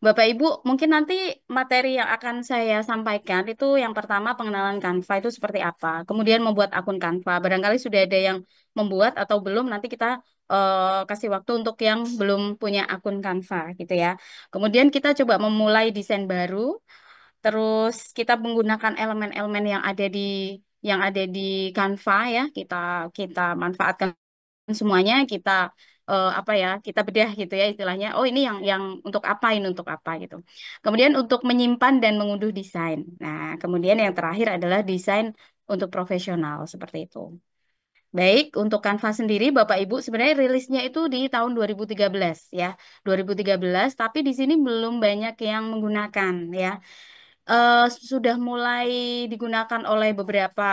Bapak Ibu, mungkin nanti materi yang akan saya sampaikan itu yang pertama pengenalan Canva itu seperti apa. Kemudian membuat akun Canva. Barangkali sudah ada yang membuat atau belum, nanti kita kasih waktu untuk yang belum punya akun Canva gitu ya. Kemudian kita coba memulai desain baru, terus kita menggunakan elemen-elemen yang ada di Canva ya. Kita kita manfaatkan semuanya, kita apa ya, kita bedah gitu ya istilahnya. Oh, ini yang untuk apa, ini untuk apa gitu. Kemudian untuk menyimpan dan mengunduh desain. Nah, kemudian yang terakhir adalah desain untuk profesional seperti itu. Baik, untuk Canva sendiri Bapak Ibu sebenarnya rilisnya itu di tahun 2013 ya. 2013, tapi di sini belum banyak yang menggunakan ya. Sudah mulai digunakan oleh beberapa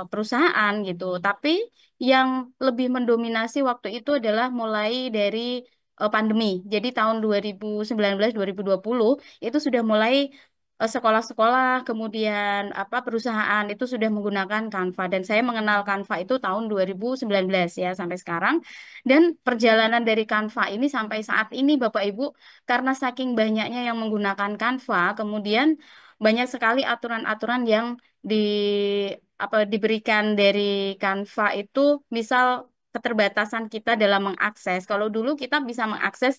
perusahaan gitu. Tapi yang lebih mendominasi waktu itu adalah mulai dari pandemi. Jadi tahun 2019-2020 itu sudah mulai sekolah-sekolah, kemudian apa perusahaan itu sudah menggunakan Canva dan saya mengenal Canva itu tahun 2019 ya sampai sekarang. Dan perjalanan dari Canva ini sampai saat ini Bapak Ibu, karena saking banyaknya yang menggunakan Canva, kemudian banyak sekali aturan-aturan yang di diberikan dari Canva itu, misal keterbatasan kita dalam mengakses. Kalau dulu kita bisa mengakses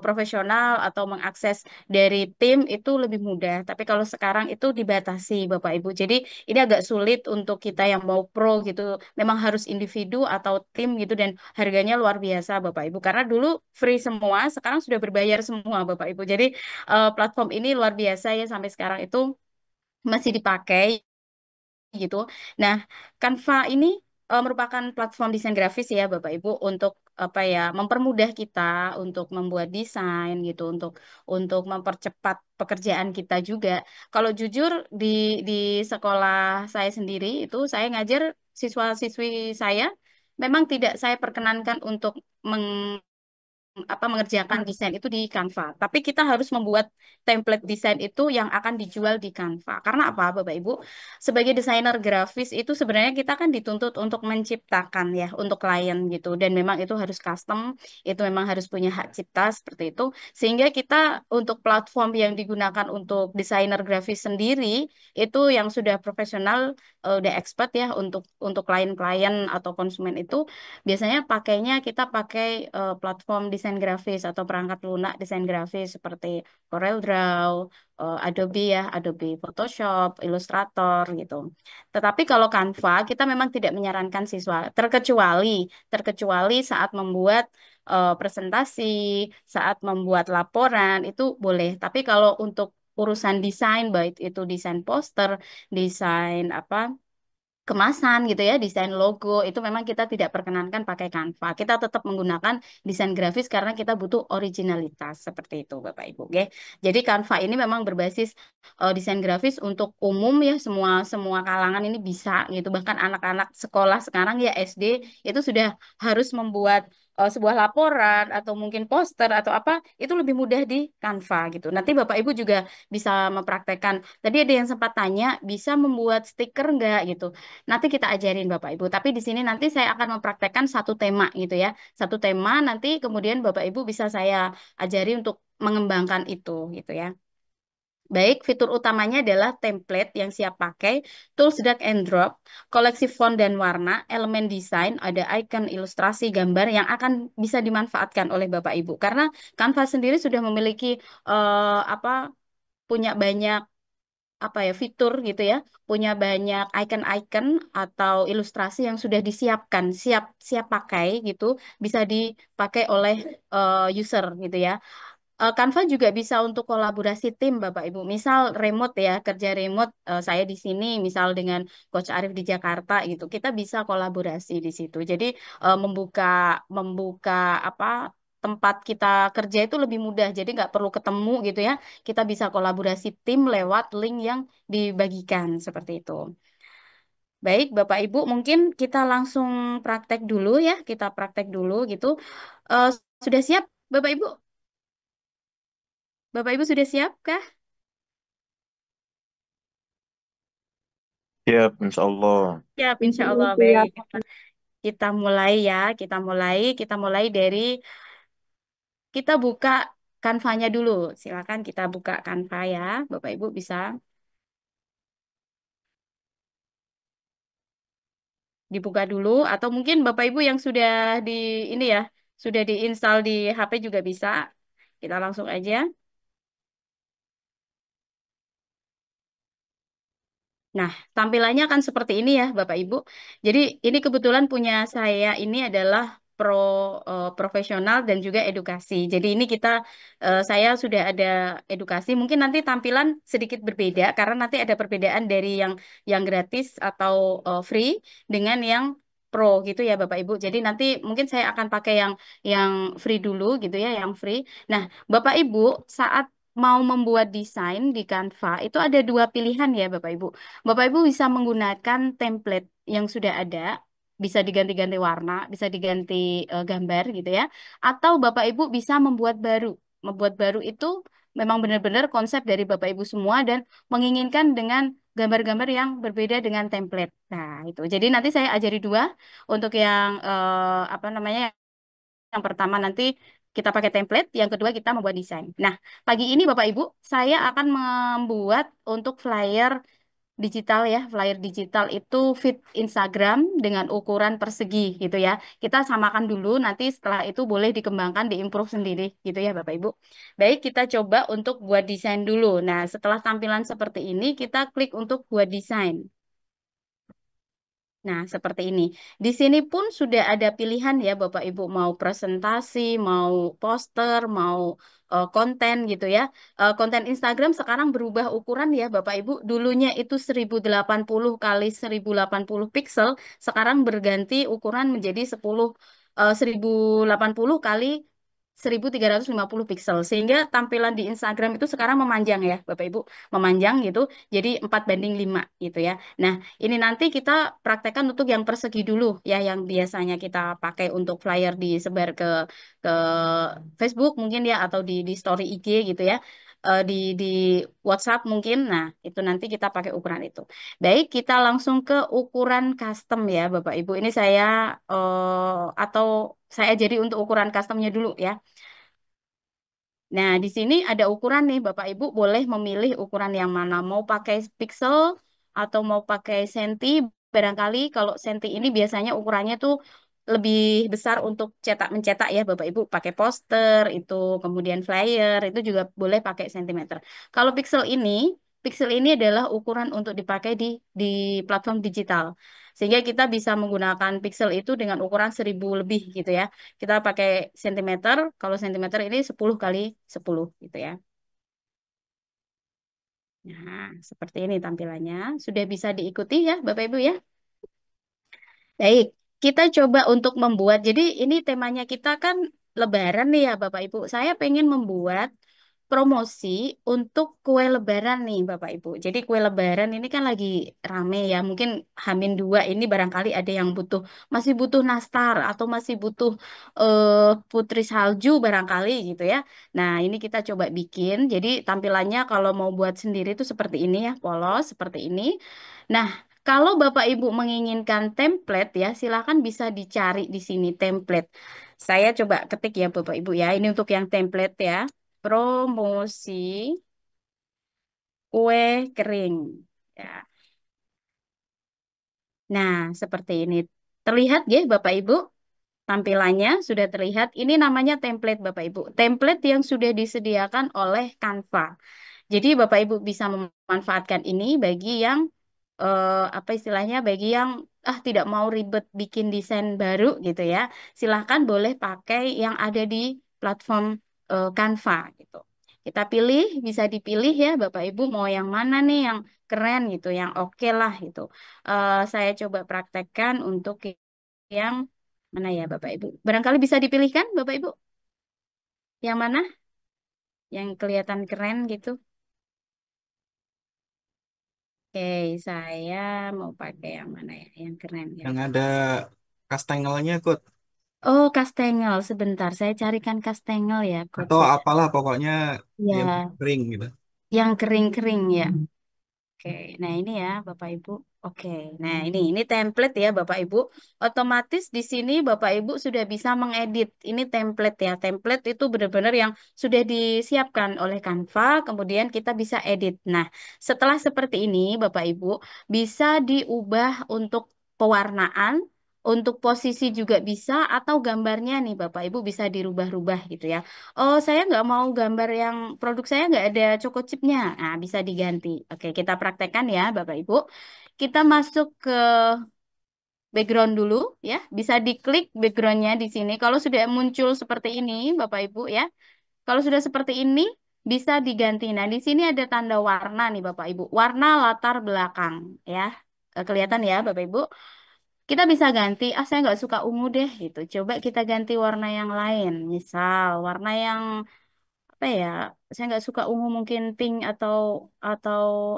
profesional atau mengakses dari tim itu lebih mudah, tapi kalau sekarang itu dibatasi, Bapak Ibu. Jadi ini agak sulit untuk kita yang mau pro gitu. Memang harus individu atau tim gitu dan harganya luar biasa, Bapak Ibu. Karena dulu free semua, sekarang sudah berbayar semua, Bapak Ibu. Jadi platform ini luar biasa ya sampai sekarang itu masih dipakai gitu. Nah, Canva ini merupakan platform desain grafis ya Bapak Ibu untuk apa ya mempermudah kita untuk membuat desain gitu untuk mempercepat pekerjaan kita juga. Kalau jujur di di sekolah saya sendiri itu saya ngajar siswa-siswi saya memang tidak saya perkenankan untuk mengerjakan desain itu di Canva. Tapi kita harus membuat template desain itu yang akan dijual di Canva. Karena apa, Bapak Ibu? Sebagai desainer grafis itu sebenarnya kita kan dituntut untuk menciptakan ya untuk klien gitu. Dan memang itu harus custom, itu memang harus punya hak cipta seperti itu. Sehingga kita untuk platform yang digunakan untuk desainer grafis sendiri itu yang sudah profesional, udah expert ya untuk klien-klien atau konsumen itu biasanya kita pakai platform desain grafis atau perangkat lunak desain grafis seperti CorelDRAW, Adobe ya, Adobe Photoshop, Illustrator gitu. Tetapi kalau Canva kita memang tidak menyarankan siswa terkecuali saat membuat presentasi, saat membuat laporan itu boleh. Tapi kalau untuk urusan desain baik itu desain poster, desain apa kemasan gitu ya, desain logo itu memang kita tidak perkenankan pakai Canva. Kita tetap menggunakan desain grafis karena kita butuh originalitas seperti itu, Bapak Ibu. Oke. Jadi Canva ini memang berbasis desain grafis untuk umum ya, semua semua kalangan ini bisa gitu. Bahkan anak-anak sekolah sekarang ya SD itu sudah harus membuat sebuah laporan atau mungkin poster atau apa itu lebih mudah di Canva gitu. Nanti Bapak Ibu juga bisa mempraktekkan. Tadi ada yang sempat tanya, bisa membuat stiker nggak gitu. Nanti kita ajarin Bapak Ibu. Tapi di sini nanti saya akan mempraktekkan satu tema gitu ya. Satu tema nanti kemudian Bapak Ibu bisa saya ajari untuk mengembangkan itu gitu ya. Baik, fitur utamanya adalah template yang siap pakai, tools drag and drop, koleksi font dan warna, elemen desain, ada icon, ilustrasi, gambar yang akan bisa dimanfaatkan oleh Bapak Ibu. Karena Canva sendiri sudah memiliki apa punya banyak apa ya fitur gitu ya, punya banyak icon-icon atau ilustrasi yang sudah disiapkan, siap siap pakai gitu, bisa dipakai oleh user gitu ya. Canva juga bisa untuk kolaborasi tim Bapak Ibu. Misal remote ya, kerja remote saya di sini misal dengan Coach Arif di Jakarta gitu. Kita bisa kolaborasi di situ. Jadi membuka membuka apa tempat kita kerja itu lebih mudah. Jadi nggak perlu ketemu gitu ya. Kita bisa kolaborasi tim lewat link yang dibagikan seperti itu. Baik, Bapak Ibu, mungkin kita langsung praktek dulu ya. Kita praktek dulu gitu. Eh, sudah siap, Bapak Ibu? Bapak Ibu sudah siap kah? Siap, insya Allah. Siap, insya Allah. Baik, Siap. kita mulai ya. Kita mulai dari kita buka. Canva-nya dulu. Silakan kita buka Canva ya. Bapak Ibu bisa dibuka dulu atau mungkin Bapak Ibu yang sudah di ini ya, sudah diinstal di HP juga bisa. Kita langsung aja. Nah, tampilannya akan seperti ini ya, Bapak Ibu. Jadi, ini kebetulan punya saya ini adalah profesional dan juga edukasi. Jadi, ini saya sudah ada edukasi. Mungkin nanti tampilan sedikit berbeda karena nanti ada perbedaan dari yang gratis atau free dengan yang pro gitu ya, Bapak Ibu. Jadi, nanti mungkin saya akan pakai yang free dulu gitu ya, yang free. Nah, Bapak Ibu saat mau membuat desain di Canva itu ada dua pilihan ya, Bapak Ibu. Bapak Ibu bisa menggunakan template yang sudah ada, bisa diganti-ganti warna, bisa diganti gambar gitu ya. Atau Bapak Ibu bisa membuat baru. Membuat baru itu memang benar-benar konsep dari Bapak Ibu semua dan menginginkan dengan gambar-gambar yang berbeda dengan template. Nah, itu. Jadi nanti saya ajari dua untuk yang apa namanya? Yang pertama nanti kita pakai template, yang kedua kita membuat desain. Nah, pagi ini Bapak Ibu, saya akan membuat untuk flyer digital ya, flyer digital itu feed Instagram dengan ukuran persegi gitu ya. Kita samakan dulu, nanti setelah itu boleh dikembangkan, diimprove sendiri gitu ya Bapak Ibu. Baik, kita coba untuk buat desain dulu. Nah, setelah tampilan seperti ini, kita klik untuk buat desain. Nah, seperti ini. Di sini pun sudah ada pilihan ya, Bapak Ibu mau presentasi, mau poster, mau konten gitu ya. Konten Instagram sekarang berubah ukuran ya, Bapak Ibu. Dulunya itu 1080 kali 1080 pixel, sekarang berganti ukuran menjadi 1080 kali 1350 pixel. Sehingga tampilan di Instagram itu sekarang memanjang ya, Bapak Ibu. Memanjang gitu, jadi 4:5 gitu ya. Nah, ini nanti kita praktekkan untuk yang persegi dulu ya, yang biasanya kita pakai untuk flyer disebar ke Facebook mungkin ya atau di story IG gitu ya. Di WhatsApp mungkin. Nah, itu nanti kita pakai ukuran itu. Baik, kita langsung ke ukuran custom ya, Bapak Ibu. Ini atau saya jadi untuk ukuran customnya dulu ya. Nah, di sini ada ukuran nih, Bapak Ibu boleh memilih ukuran yang mana. Mau pakai pixel atau mau pakai senti. Barangkali kalau senti ini biasanya ukurannya tuh lebih besar untuk mencetak ya, Bapak Ibu. Pakai poster itu, kemudian flyer itu juga boleh pakai sentimeter. Kalau pixel ini adalah ukuran untuk dipakai di platform digital. Sehingga kita bisa menggunakan pixel itu dengan ukuran 1000 lebih gitu ya. Kita pakai sentimeter, kalau sentimeter ini 10 kali 10 gitu ya. Nah, seperti ini tampilannya. Sudah bisa diikuti ya, Bapak Ibu ya. Baik, kita coba untuk membuat. Jadi ini temanya kita kan Lebaran nih ya, Bapak Ibu. Saya pengen membuat promosi untuk kue Lebaran nih, Bapak Ibu. Jadi kue Lebaran ini kan lagi rame ya. Mungkin Hamin 2 ini barangkali ada yang masih butuh nastar atau masih butuh putri salju barangkali gitu ya. Nah, ini kita coba bikin. Jadi tampilannya kalau mau buat sendiri itu seperti ini ya, polos seperti ini. Nah, kalau Bapak Ibu menginginkan template ya, silakan bisa dicari di sini template. Saya coba ketik ya Bapak Ibu ya. Ini untuk yang template ya. Promosi kue kering. Ya. Nah, seperti ini. Terlihat ya Bapak Ibu? Tampilannya sudah terlihat. Ini namanya template Bapak Ibu. Template yang sudah disediakan oleh Canva. Jadi Bapak Ibu bisa memanfaatkan ini bagi yang apa istilahnya bagi yang tidak mau ribet bikin desain baru gitu ya. Silahkan boleh pakai yang ada di platform Canva gitu. Kita pilih, bisa dipilih ya Bapak Ibu mau yang mana nih yang keren gitu, yang oke lah gitu. Saya coba praktekkan untuk yang mana ya Bapak Ibu. Barangkali bisa dipilihkan Bapak Ibu yang mana yang kelihatan keren gitu. Oke, saya mau pakai yang mana ya, yang keren ya. Yang ada kastengelnya, Kut. Oh, kastengel. Sebentar, saya carikan kastengel ya, Atau coach. apalah pokoknya yang Ya, kering gitu. yang kering-kering ya. Oke, nah ini ya Bapak Ibu. Oke, nah ini template ya Bapak Ibu. Otomatis di sini Bapak Ibu sudah bisa mengedit. Ini template ya. Template itu benar-benar yang sudah disiapkan oleh Canva, kemudian kita bisa edit. Nah, setelah seperti ini Bapak Ibu bisa diubah untuk pewarnaan, untuk posisi juga bisa, atau gambarnya nih Bapak Ibu bisa dirubah-rubah gitu ya. Oh, saya nggak mau gambar yang produk saya nggak ada choco chipnya. Nah, bisa diganti. Oke, kita praktekkan ya, Bapak Ibu. Kita masuk ke background dulu ya. Bisa diklik backgroundnya di sini. Kalau sudah muncul seperti ini, Bapak Ibu ya. Kalau sudah seperti ini, bisa diganti. Nah, di sini ada tanda warna nih, Bapak Ibu. Warna latar belakang ya. Kelihatan ya, Bapak Ibu. Kita bisa ganti, saya nggak suka ungu deh gitu. Coba kita ganti warna yang lain. Misal warna yang apa ya, saya nggak suka ungu, mungkin pink atau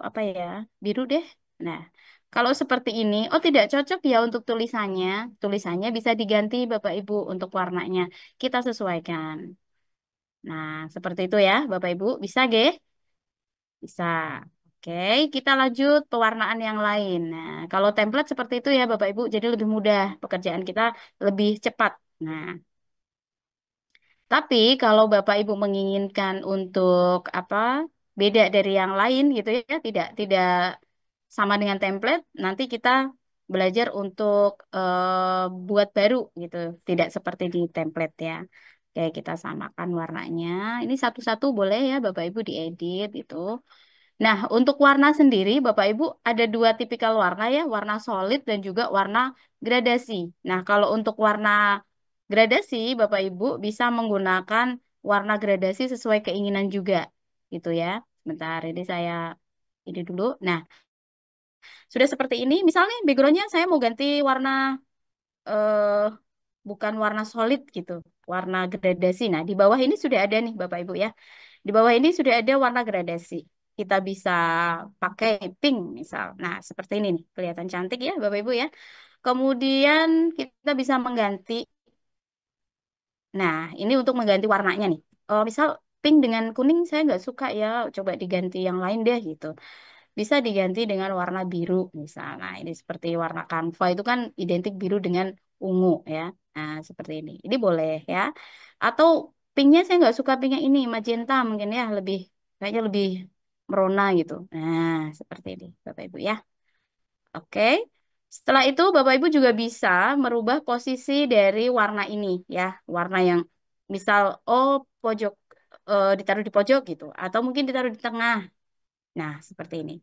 apa ya, biru deh. Nah, kalau seperti ini oh tidak cocok ya untuk tulisannya bisa diganti Bapak Ibu untuk warnanya kita sesuaikan. Nah, seperti itu ya Bapak Ibu, bisa ge, bisa. Oke, kita lanjut pewarnaan yang lain. Nah, kalau template seperti itu ya Bapak Ibu, jadi lebih mudah, pekerjaan kita lebih cepat. Nah, tapi kalau Bapak Ibu menginginkan untuk apa, beda dari yang lain gitu ya, tidak sama dengan template, nanti kita belajar untuk buat baru gitu, tidak seperti di template ya. Oke, kita samakan warnanya. Ini satu-satu boleh ya Bapak Ibu diedit itu. Nah, untuk warna sendiri, Bapak Ibu ada dua tipikal warna ya, warna solid dan juga warna gradasi. Nah, kalau untuk warna gradasi, Bapak Ibu bisa menggunakan warna gradasi sesuai keinginan juga, gitu ya. Sebentar, ini saya ini dulu. Nah, sudah seperti ini, misalnya backgroundnya saya mau ganti warna eh, bukan warna solid gitu, warna gradasi. Nah, di bawah ini sudah ada nih, Bapak Ibu ya. Di bawah ini sudah ada warna gradasi. Kita bisa pakai pink misal. Nah, seperti ini nih. Kelihatan cantik ya Bapak Ibu ya. Kemudian kita bisa mengganti. Nah, ini untuk mengganti warnanya nih. Misal pink dengan kuning saya nggak suka ya. Coba diganti yang lain deh gitu. Bisa diganti dengan warna biru misal. Nah, ini seperti warna kanva itu kan identik biru dengan ungu ya. Nah, seperti ini. Ini boleh ya. Atau pinknya saya nggak suka pink yang ini, magenta mungkin ya, lebih kayaknya lebih merona gitu. Nah, seperti ini Bapak Ibu ya. Oke. Setelah itu Bapak Ibu juga bisa merubah posisi dari warna ini ya. Warna yang misal pojok, ditaruh di pojok gitu, atau mungkin ditaruh di tengah. Nah, seperti ini.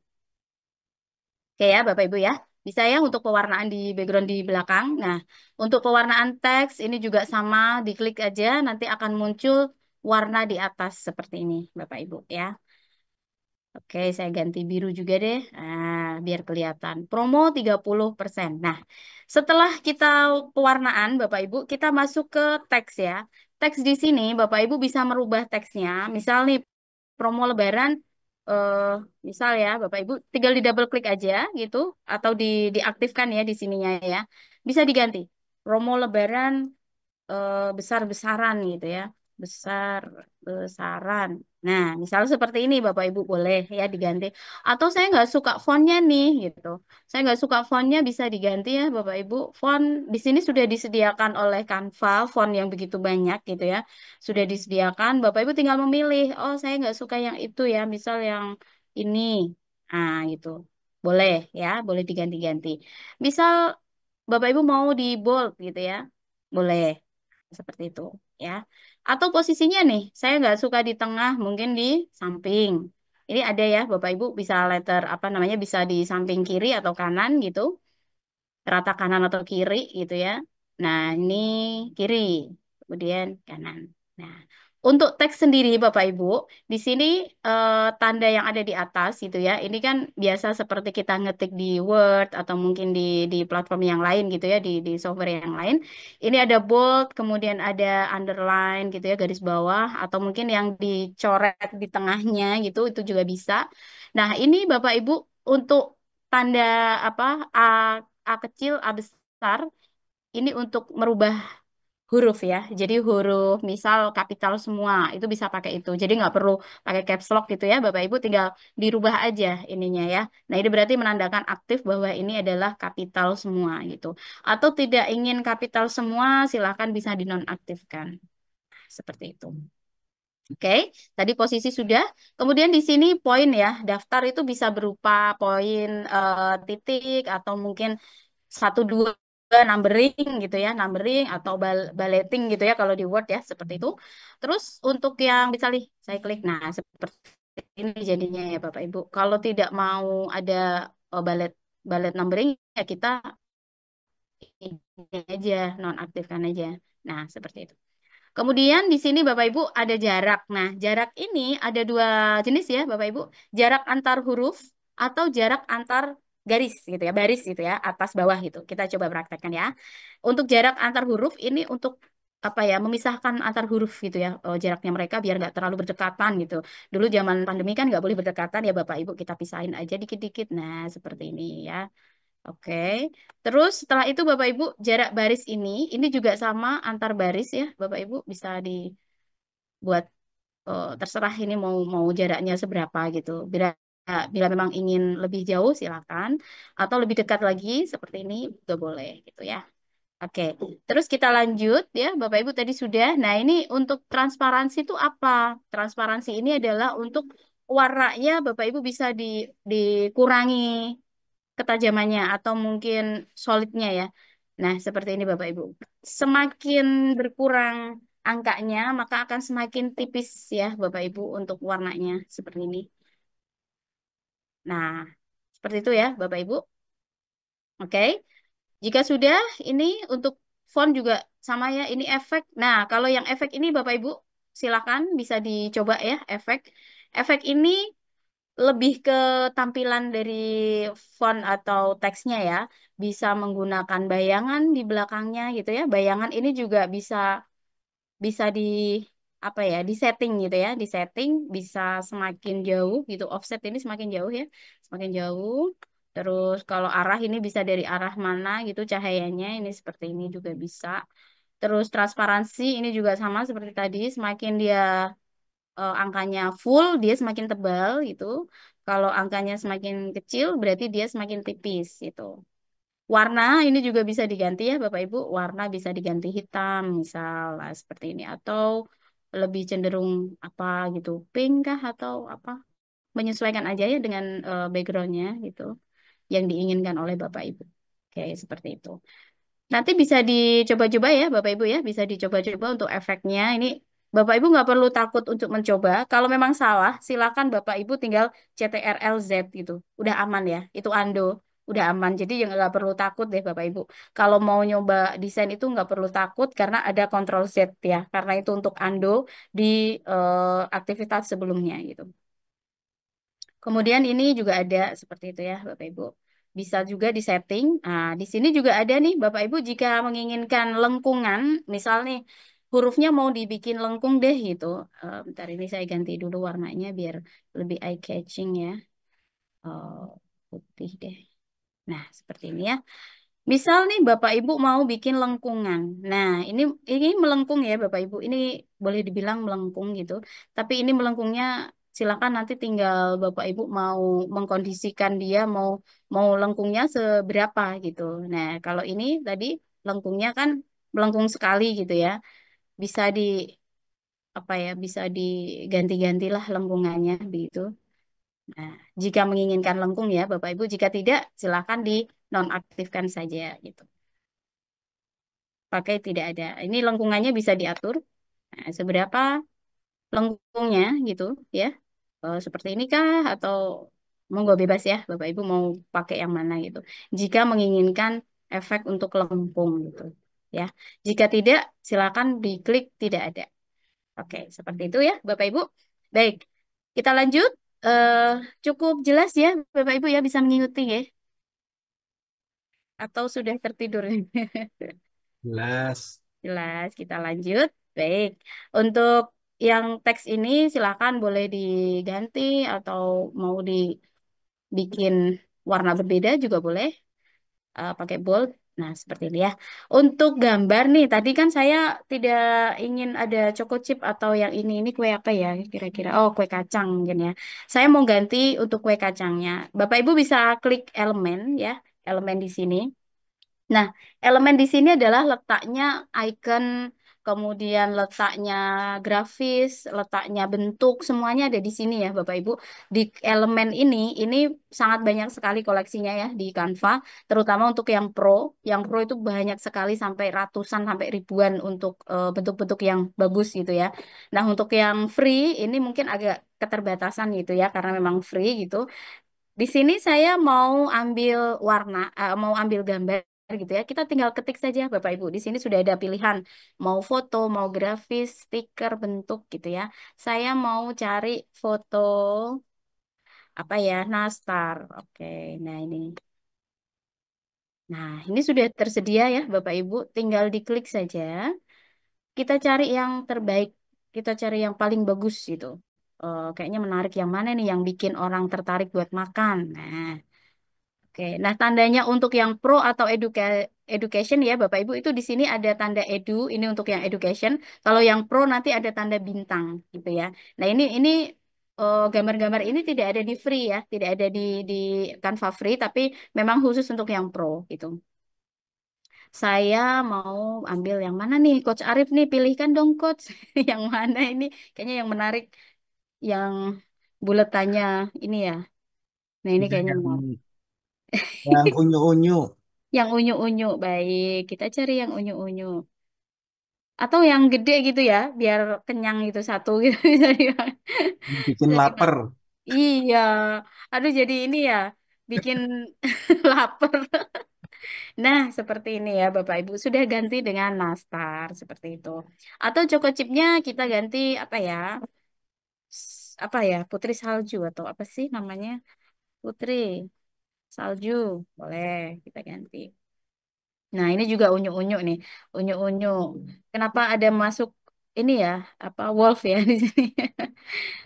Oke ya, Bapak Ibu ya. Bisa ya untuk pewarnaan di background di belakang. Nah, untuk pewarnaan teks ini juga sama, diklik aja nanti akan muncul warna di atas seperti ini, Bapak Ibu ya. Oke, saya ganti biru juga deh. Nah, biar kelihatan. Promo 30%. Nah, setelah kita pewarnaan, Bapak Ibu, kita masuk ke teks ya. Teks di sini, Bapak Ibu bisa merubah teksnya. Misal nih, promo Lebaran, eh, misal ya, Bapak Ibu, tinggal di double klik aja gitu, atau diaktifkan ya di sininya ya. Bisa diganti. Promo Lebaran besar-besaran gitu ya. Besar-besaran. Nah, misalnya seperti ini Bapak Ibu boleh ya diganti. Atau saya nggak suka fontnya nih gitu. Saya nggak suka fontnya bisa diganti ya Bapak Ibu. Font di sini sudah disediakan oleh Canva, font yang begitu banyak gitu ya. Sudah disediakan. Bapak Ibu tinggal memilih. Oh, saya nggak suka yang itu ya. Misal yang ini. Ah, gitu. Boleh ya, boleh diganti-ganti. Misal Bapak Ibu mau di bold gitu ya. Boleh seperti itu ya. Atau posisinya nih, saya nggak suka di tengah, mungkin di samping. Ini ada ya, Bapak Ibu bisa letter apa namanya, bisa di samping kiri atau kanan gitu, rata kanan atau kiri gitu ya. Nah, ini kiri, kemudian kanan. Nah, untuk teks sendiri Bapak Ibu, di sini tanda yang ada di atas gitu ya. Ini kan biasa seperti kita ngetik di Word atau mungkin di platform yang lain gitu ya, di software yang lain. Ini ada bold, kemudian ada underline gitu ya, garis bawah, atau mungkin yang dicoret di tengahnya gitu, itu juga bisa. Nah, ini Bapak Ibu untuk tanda apa A kecil, A besar, ini untuk merubah huruf ya. Jadi huruf misal kapital semua itu bisa pakai itu. Jadi nggak perlu pakai caps lock gitu ya, Bapak Ibu tinggal dirubah aja ininya ya. Nah ini berarti menandakan aktif bahwa ini adalah kapital semua gitu. Atau tidak ingin kapital semua, silahkan bisa dinonaktifkan. Seperti itu. Oke, tadi posisi sudah. Kemudian di sini poin ya, daftar itu bisa berupa poin titik atau mungkin satu dua numbering gitu ya, numbering atau balleting gitu ya kalau di Word ya seperti itu. Terus untuk yang misalnya saya klik, nah seperti ini jadinya ya Bapak Ibu. Kalau tidak mau ada ballet ballet numbering ya kita ini aja nonaktifkan aja. Nah seperti itu. Kemudian di sini Bapak Ibu ada jarak. Nah, jarak ini ada dua jenis ya Bapak Ibu. Jarak antar huruf atau jarak antar garis gitu ya, baris gitu ya, atas bawah gitu. Kita coba praktekkan ya. Untuk jarak antar huruf ini untuk apa ya, memisahkan antar huruf gitu ya, jaraknya mereka biar nggak terlalu berdekatan gitu. Dulu zaman pandemi kan nggak boleh berdekatan ya Bapak Ibu, kita pisahin aja dikit-dikit. Nah, seperti ini ya. Oke. Terus setelah itu Bapak Ibu jarak baris ini juga sama antar baris ya Bapak Ibu bisa dibuat terserah ini mau mau jaraknya seberapa gitu. Bila bila memang ingin lebih jauh silakan atau lebih dekat lagi seperti ini juga boleh gitu ya. Oke. Terus kita lanjut ya Bapak Ibu tadi sudah. Nah, ini untuk transparansi itu apa? Transparansi ini adalah untuk warnanya Bapak Ibu bisa dikurangi ketajamannya atau mungkin solidnya ya. Nah, seperti ini Bapak Ibu. Semakin berkurang angkanya, maka akan semakin tipis ya Bapak Ibu untuk warnanya seperti ini. Nah, seperti itu ya Bapak Ibu. Oke. Jika sudah, ini untuk font juga sama ya, ini efek. Nah, kalau yang efek ini Bapak Ibu silakan bisa dicoba ya efek. Efek ini lebih ke tampilan dari font atau teksnya ya. Bisa menggunakan bayangan di belakangnya gitu ya. Bayangan ini juga bisa bisa di apa ya, di setting gitu ya, di setting bisa semakin jauh gitu. Offset ini semakin jauh ya, semakin jauh. Terus kalau arah ini bisa dari arah mana gitu cahayanya ini seperti ini juga bisa. Terus transparansi ini juga sama seperti tadi, semakin dia angkanya full, dia semakin tebal gitu. Kalau angkanya semakin kecil, berarti dia semakin tipis gitu. Warna ini juga bisa diganti ya, Bapak Ibu. Warna bisa diganti hitam, misal seperti ini. Atau lebih cenderung apa gitu, pink kah atau apa? Menyesuaikan aja ya dengan backgroundnya gitu, yang diinginkan oleh Bapak Ibu. Oke, seperti itu. Nanti bisa dicoba-coba ya, Bapak Ibu ya, bisa dicoba-coba untuk efeknya. Ini Bapak Ibu nggak perlu takut untuk mencoba. Kalau memang salah, silakan Bapak Ibu tinggal CTRL-Z gitu. Udah aman ya, itu Ando. Udah aman, jadi yang nggak perlu takut deh Bapak Ibu. Kalau mau nyoba desain itu nggak perlu takut karena ada Ctrl Z ya. Karena itu untuk Ando di aktivitas sebelumnya gitu. Kemudian ini juga ada seperti itu ya, Bapak Ibu. Bisa juga disetting. Nah, di sini juga ada nih, Bapak Ibu, jika menginginkan lengkungan, misal nih hurufnya mau dibikin lengkung deh gitu. Bentar ini saya ganti dulu warnanya biar lebih eye catching ya. Eh, Putih deh. Nah, seperti ini ya. Misal nih Bapak Ibu mau bikin lengkungan. Nah, ini melengkung ya Bapak Ibu. Ini boleh dibilang melengkung gitu. Tapi ini melengkungnya silakan nanti tinggal Bapak Ibu mau mengkondisikan dia mau mau lengkungnya seberapa gitu. Nah, kalau ini tadi lengkungnya kan melengkung sekali gitu ya. Bisa di apa ya? Bisa diganti-gantilah lengkungannya begitu. Nah, jika menginginkan lengkung ya Bapak Ibu, jika tidak silakan di nonaktifkan saja gitu. Pakai tidak ada. Ini lengkungannya bisa diatur. Nah, seberapa lengkungnya gitu ya. Seperti ini kah atau monggo bebas ya Bapak Ibu mau pakai yang mana gitu. Jika menginginkan efek untuk lengkung gitu ya. Jika tidak silakan diklik tidak ada. Oke, seperti itu ya Bapak Ibu. Baik, kita lanjut. Eh Cukup jelas ya Bapak Ibu ya bisa mengikuti ya atau sudah tertidur. Jelas. Jelas, kita lanjut. Baik, untuk yang teks ini silakan boleh diganti atau mau dibikin warna berbeda juga boleh. Pakai bold. Nah, seperti ini ya. Untuk gambar nih, tadi kan saya tidak ingin ada choco chip atau yang ini kue apa ya kira-kira? Oh, kue kacang mungkin ya. Saya mau ganti untuk kue kacangnya. Bapak Ibu bisa klik elemen ya, elemen di sini. Nah, elemen di sini adalah letaknya icon, kemudian letaknya grafis, letaknya bentuk, semuanya ada di sini ya, Bapak Ibu. Di elemen ini sangat banyak sekali koleksinya ya di Canva, terutama untuk yang pro. Yang pro itu banyak sekali sampai ratusan sampai ribuan untuk bentuk-bentuk yang bagus gitu ya. Nah, untuk yang free ini mungkin agak keterbatasan gitu ya, karena memang free gitu. Di sini saya mau ambil warna, mau ambil gambar gitu ya. Kita tinggal ketik saja Bapak Ibu. Di sini sudah ada pilihan mau foto, mau grafis, stiker, bentuk gitu ya. Saya mau cari foto apa ya? Nastar. Oke, nah ini. Nah, ini sudah tersedia ya Bapak Ibu. Tinggal diklik saja. Kita cari yang terbaik. Kita cari yang paling bagus gitu. Kayaknya menarik yang mana nih yang bikin orang tertarik buat makan. Nah, oke, nah tandanya untuk yang pro atau education ya Bapak Ibu itu di sini ada tanda edu, ini untuk yang education. Kalau yang pro nanti ada tanda bintang gitu ya. Nah ini gambar-gambar ini tidak ada di free ya, tidak ada di Canva free, tapi memang khusus untuk yang pro gitu. Saya mau ambil yang mana nih, Coach Arif nih, pilihkan dong Coach, yang mana ini? Kayaknya yang menarik, yang buletannya ini ya. Nah ini Iya, kayaknya menarik. yang unyu-unyu. Yang unyu-unyu, baik. Kita cari yang unyu-unyu. Atau yang gede gitu ya, biar kenyang gitu satu gitu. Bisa dimakan. Bikin Bisa lapar. dimakan. Iya. Aduh jadi ini ya, bikin lapar. Nah, seperti ini ya Bapak Ibu. Sudah ganti dengan nastar, seperti itu. Atau choco chipnya kita ganti apa ya? Apa ya? Putri salju atau apa sih namanya? Putri salju. Boleh, kita ganti. Nah, ini juga unyu-unyu nih. Unyu-unyu. Kenapa ada masuk ini ya, apa wolf ya di sini?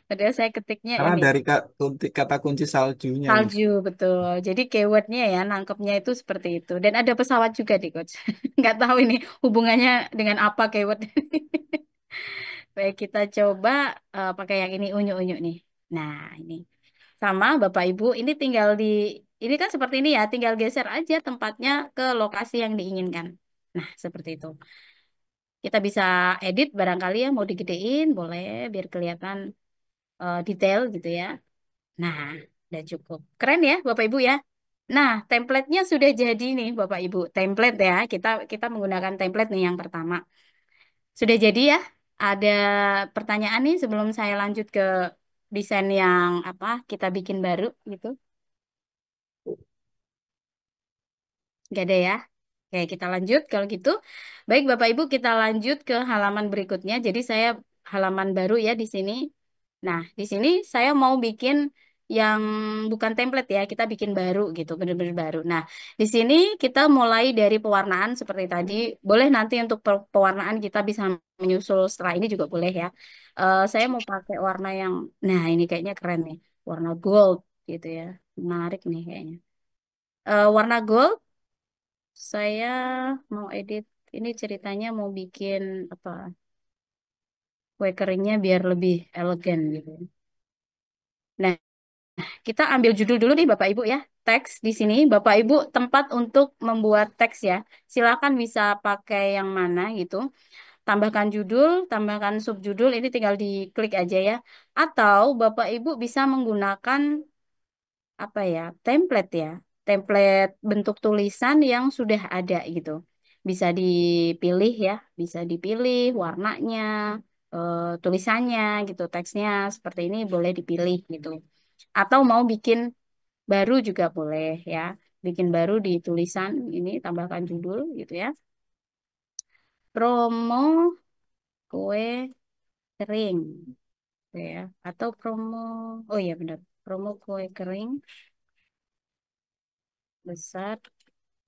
Padahal saya ketiknya Karena ini dari kata kunci saljunya nih. salju betul. Jadi keywordnya ya nangkepnya itu seperti itu. Dan ada pesawat juga di coach. Nggak tahu ini hubungannya dengan apa keyword. Baik, kita coba pakai yang ini unyu-unyu nih. Nah, ini sama Bapak Ibu. Ini kan seperti ini ya. Tinggal geser aja tempatnya ke lokasi yang diinginkan. Nah, seperti itu. Kita bisa edit barangkali ya, mau digedein, boleh biar kelihatan detail gitu ya. Nah, udah cukup. Keren ya, Bapak Ibu ya. Nah, template-nya sudah jadi nih, Bapak Ibu. Template ya, kita kita menggunakan template nih yang pertama. Sudah jadi ya. Ada pertanyaan nih sebelum saya lanjut ke desain yang apa kita bikin baru gitu. Gak ada ya. Oke, kita lanjut kalau gitu. Baik, Bapak Ibu, kita lanjut ke halaman berikutnya. Jadi saya halaman baru ya di sini. Nah, di sini saya mau bikin yang bukan template ya, kita bikin baru gitu, bener-bener baru. Nah, di sini kita mulai dari pewarnaan seperti tadi. Boleh nanti untuk pewarnaan kita bisa menyusul setelah ini juga boleh ya. Saya mau pakai warna yang, nah ini kayaknya keren nih, warna gold gitu ya. Menarik nih kayaknya. Warna gold, saya mau edit. Ini ceritanya mau bikin apa? Kue keringnya biar lebih elegan gitu. Nah, kita ambil judul dulu nih Bapak Ibu ya. Teks di sini Bapak Ibu tempat untuk membuat teks ya. Silakan bisa pakai yang mana gitu. Tambahkan judul, tambahkan subjudul, ini tinggal diklik aja ya. Atau Bapak Ibu bisa menggunakan apa ya? Template ya. Template bentuk tulisan yang sudah ada gitu. Bisa dipilih ya, bisa dipilih warnanya, tulisannya gitu, teksnya seperti ini boleh dipilih gitu. Atau mau bikin baru juga boleh ya. Bikin baru di tulisan ini tambahkan judul gitu ya. Promo kue kering gitu ya. Atau promo oh iya benar. Promo kue kering besar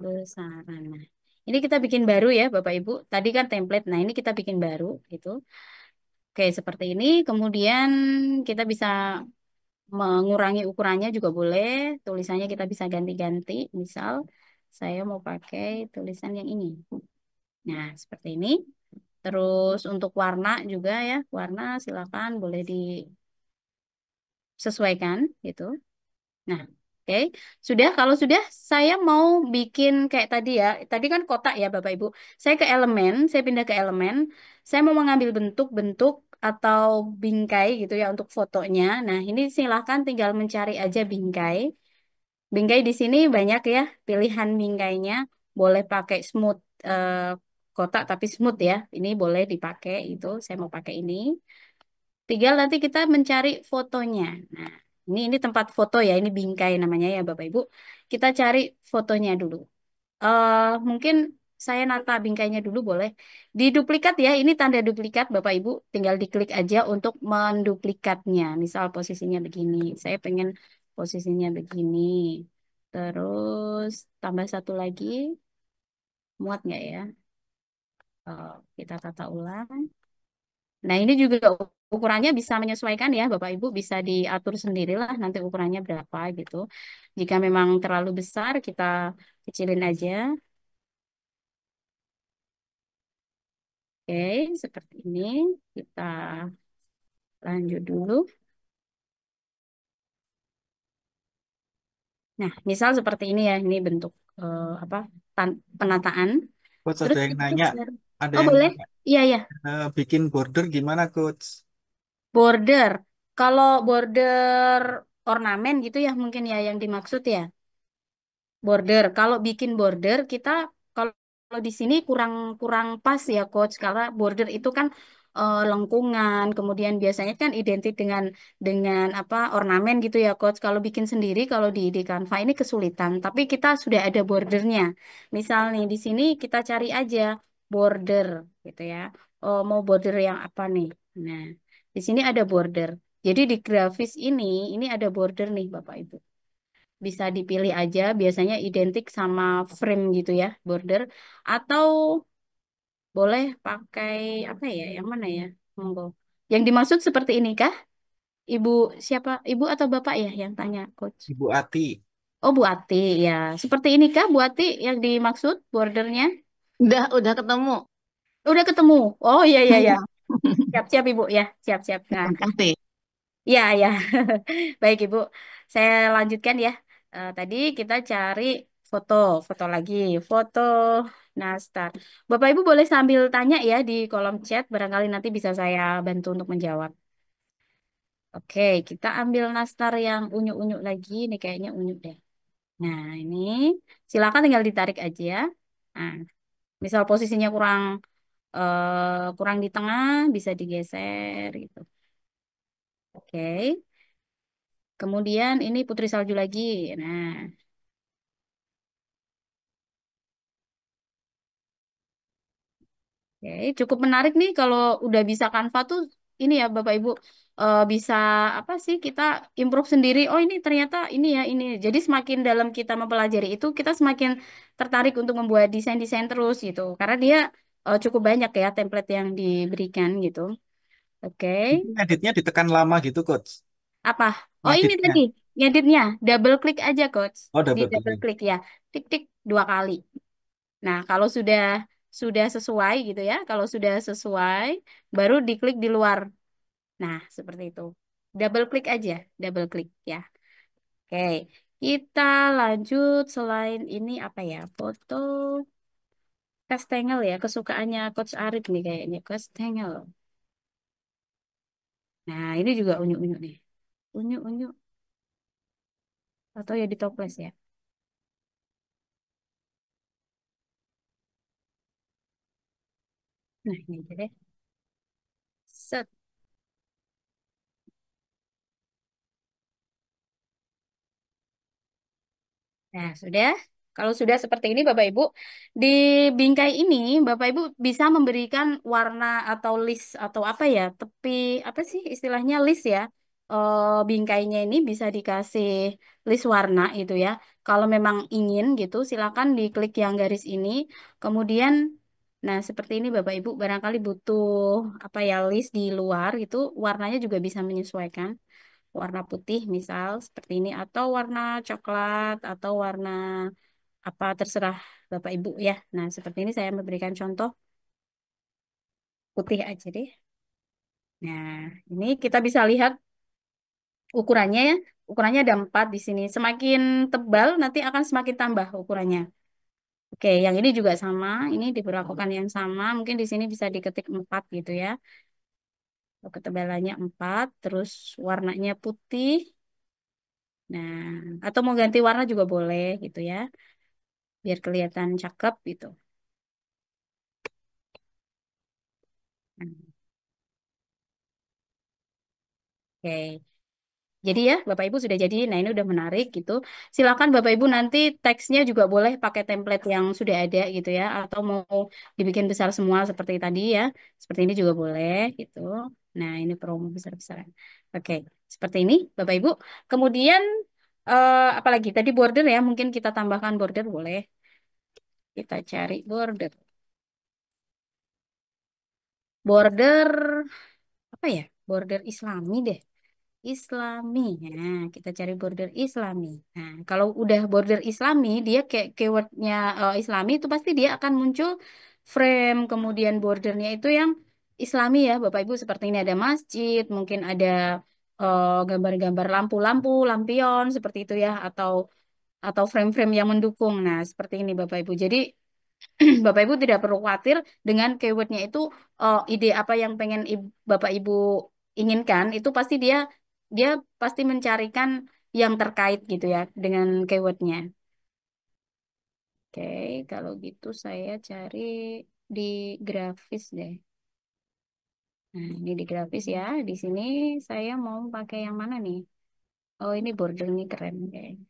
besaran. Nah, ini kita bikin baru ya Bapak Ibu. Tadi kan template. Nah, ini kita bikin baru gitu. Oke, seperti ini. Kemudian kita bisa mengurangi ukurannya juga boleh. Tulisannya kita bisa ganti-ganti. Misal Saya mau pakai tulisan yang ini. Nah, seperti ini. Terus untuk warna juga ya, warna silakan boleh disesuaikan gitu. Nah, oke. Sudah, kalau sudah saya mau bikin kayak tadi ya. Tadi kan kotak ya Bapak Ibu. Saya ke elemen, saya pindah ke elemen. Saya mau mengambil bentuk-bentuk atau bingkai gitu ya untuk fotonya. Nah, ini silahkan tinggal mencari aja bingkai. Bingkai di sini banyak ya pilihan bingkainya. Boleh pakai smooth kotak tapi smooth ya. Ini boleh dipakai itu. Saya mau pakai ini. Tinggal nanti kita mencari fotonya. Nah, ini tempat foto ya. Ini bingkai namanya ya Bapak Ibu. Kita cari fotonya dulu. Mungkin saya nata bingkainya dulu boleh. Diduplikat ya. Ini tanda duplikat Bapak Ibu. Tinggal diklik aja untuk menduplikatnya. Misal posisinya begini. Saya pengen posisinya begini. Terus tambah satu lagi. Muat nggak ya? Kita tata ulang. Nah, ini juga ukurannya bisa menyesuaikan ya, Bapak Ibu bisa diatur sendirilah nanti ukurannya berapa gitu. Jika memang terlalu besar, kita kecilin aja. Oke, seperti ini. Kita lanjut dulu. Nah, misal seperti ini ya, ini bentuk apa penataan. Coach Terus ada yang kita nanya, share. ada Oh, yang boleh? nanya, Iya, ya. bikin border gimana Coach? Border. Kalau border ornamen gitu ya mungkin ya yang dimaksud ya. Border. Kalau bikin border kita kalau kalau di sini kurang kurang pas ya coach karena border itu kan lengkungan, kemudian biasanya kan identik dengan apa ornamen gitu ya coach. Kalau bikin sendiri kalau di Canva ini kesulitan, tapi kita sudah ada bordernya. Misal nih di sini kita cari aja border gitu ya. Oh, mau border yang apa nih? Nah, di sini ada border. Jadi di grafis ini ada border nih Bapak Ibu bisa dipilih aja biasanya identik sama frame gitu ya border atau boleh pakai apa ya yang mana ya monggo yang dimaksud seperti ini kah ibu siapa ibu atau bapak ya yang tanya coach Ibu Ati, oh Bu Ati ya seperti ini kah Bu Ati yang dimaksud bordernya Udah ketemu. udah ketemu oh iya iya ya siap siap ibu ya siap siap nah Makasih. iya ya baik ibu saya lanjutkan ya. Tadi kita cari foto, foto lagi, foto nastar. Bapak Ibu boleh sambil tanya ya di kolom chat, barangkali nanti bisa saya bantu untuk menjawab. Oke, kita ambil nastar yang unyu-unyu lagi, ini kayaknya unyu deh. Nah, ini silakan tinggal ditarik aja. Nah, misal posisinya kurang di tengah, bisa digeser gitu. Oke, kemudian ini putri salju lagi. Nah, oke, cukup menarik nih kalau udah bisa Canva tuh ini ya Bapak Ibu bisa apa sih kita improve sendiri. Oh ini ternyata ini ya ini. Jadi semakin dalam kita mempelajari itu kita semakin tertarik untuk membuat desain-desain terus gitu. Karena dia cukup banyak ya template yang diberikan gitu. Oke, itu editnya ditekan lama gitu Coach, apa? Oh ini ngeditnya. tadi ngeditnya double klik aja coach. Oh Di double double klik. klik ya. Tik tik dua kali. Nah, kalau sudah sesuai gitu ya, kalau sudah sesuai, baru diklik di luar. Nah, seperti itu. Double klik aja, double klik ya. Oke, kita lanjut selain ini apa ya? Foto kastengel ya, kesukaannya Coach Arif nih kayaknya, kastengel. Nah, ini juga unyu-unyu nih. Unyu-unyu atau ya di toples ya. Nah, ini aja deh. Set. Nah, sudah. Kalau sudah seperti ini, Bapak Ibu, di bingkai ini, Bapak Ibu bisa memberikan warna atau list atau apa ya, tepi, apa sih istilahnya list ya. Bingkainya ini bisa dikasih list warna itu ya. Kalau memang ingin gitu, silakan diklik yang garis ini. Kemudian, nah seperti ini Bapak Ibu, barangkali butuh apa ya list di luar gitu, warnanya juga bisa menyesuaikan warna putih misal seperti ini atau warna coklat atau warna apa terserah Bapak Ibu ya. Nah, seperti ini saya memberikan contoh putih aja deh. Nah, ini kita bisa lihat ukurannya ya. Ukurannya ada 4 di sini. Semakin tebal nanti akan semakin tambah ukurannya. Oke, yang ini juga sama. Ini diberlakukan yang sama. Mungkin di sini bisa diketik 4 gitu ya. Ketebalannya 4, terus warnanya putih. Nah, atau mau ganti warna juga boleh gitu ya. Biar kelihatan cakep gitu. Nah, oke. Jadi ya, Bapak Ibu sudah jadi. Nah, ini udah menarik gitu. Silakan Bapak Ibu nanti teksnya juga boleh pakai template yang sudah ada gitu ya, atau mau dibikin besar semua seperti tadi ya. Seperti ini juga boleh gitu. Nah, ini promo besar-besaran. Oke, seperti ini Bapak Ibu. Kemudian apalagi tadi border ya, mungkin kita tambahkan border boleh. Kita cari border. Border apa ya? Border Islami deh. Islami. Nah, kita cari border Islami. Nah, kalau udah border Islami, dia kayak keywordnya Islami itu pasti dia akan muncul frame, kemudian bordernya itu yang Islami ya, Bapak Ibu. Seperti ini ada masjid, mungkin ada gambar-gambar lampu-lampu, lampion seperti itu ya, atau frame-frame yang mendukung. Nah, seperti ini Bapak Ibu. Jadi Bapak Ibu tidak perlu khawatir dengan keywordnya itu ide apa yang pengen Bapak Ibu inginkan itu pasti dia dia pasti mencarikan yang terkait gitu ya dengan keywordnya. Oke, kalau gitu saya cari di grafis deh. Nah, ini di grafis ya. Di sini saya mau pakai yang mana nih? Oh, ini border nih keren kayaknya.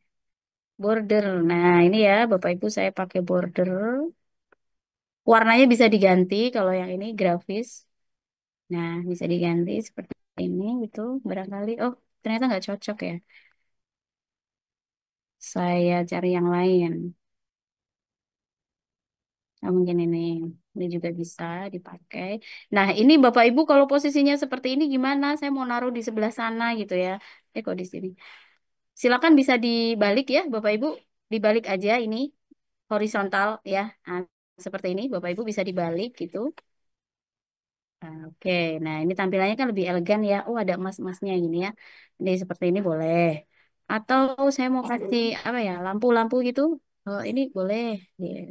Border. Nah, ini ya Bapak Ibu saya pakai border. Warnanya bisa diganti kalau yang ini grafis. Nah, bisa diganti seperti ini gitu. Barangkali, oh ternyata nggak cocok ya. Saya cari yang lain. Nah, mungkin ini juga bisa dipakai. Nah, ini Bapak Ibu kalau posisinya seperti ini gimana? Saya mau naruh di sebelah sana gitu ya. Kok di sini. Silakan bisa dibalik ya, Bapak Ibu. Dibalik aja ini horizontal ya. Nah, seperti ini Bapak Ibu bisa dibalik gitu. Nah, oke, nah ini tampilannya kan lebih elegan ya. Oh, ada emas-emasnya gini ya. Ini seperti ini boleh. Atau saya mau kasih apa ya, lampu-lampu gitu. Oh, ini boleh.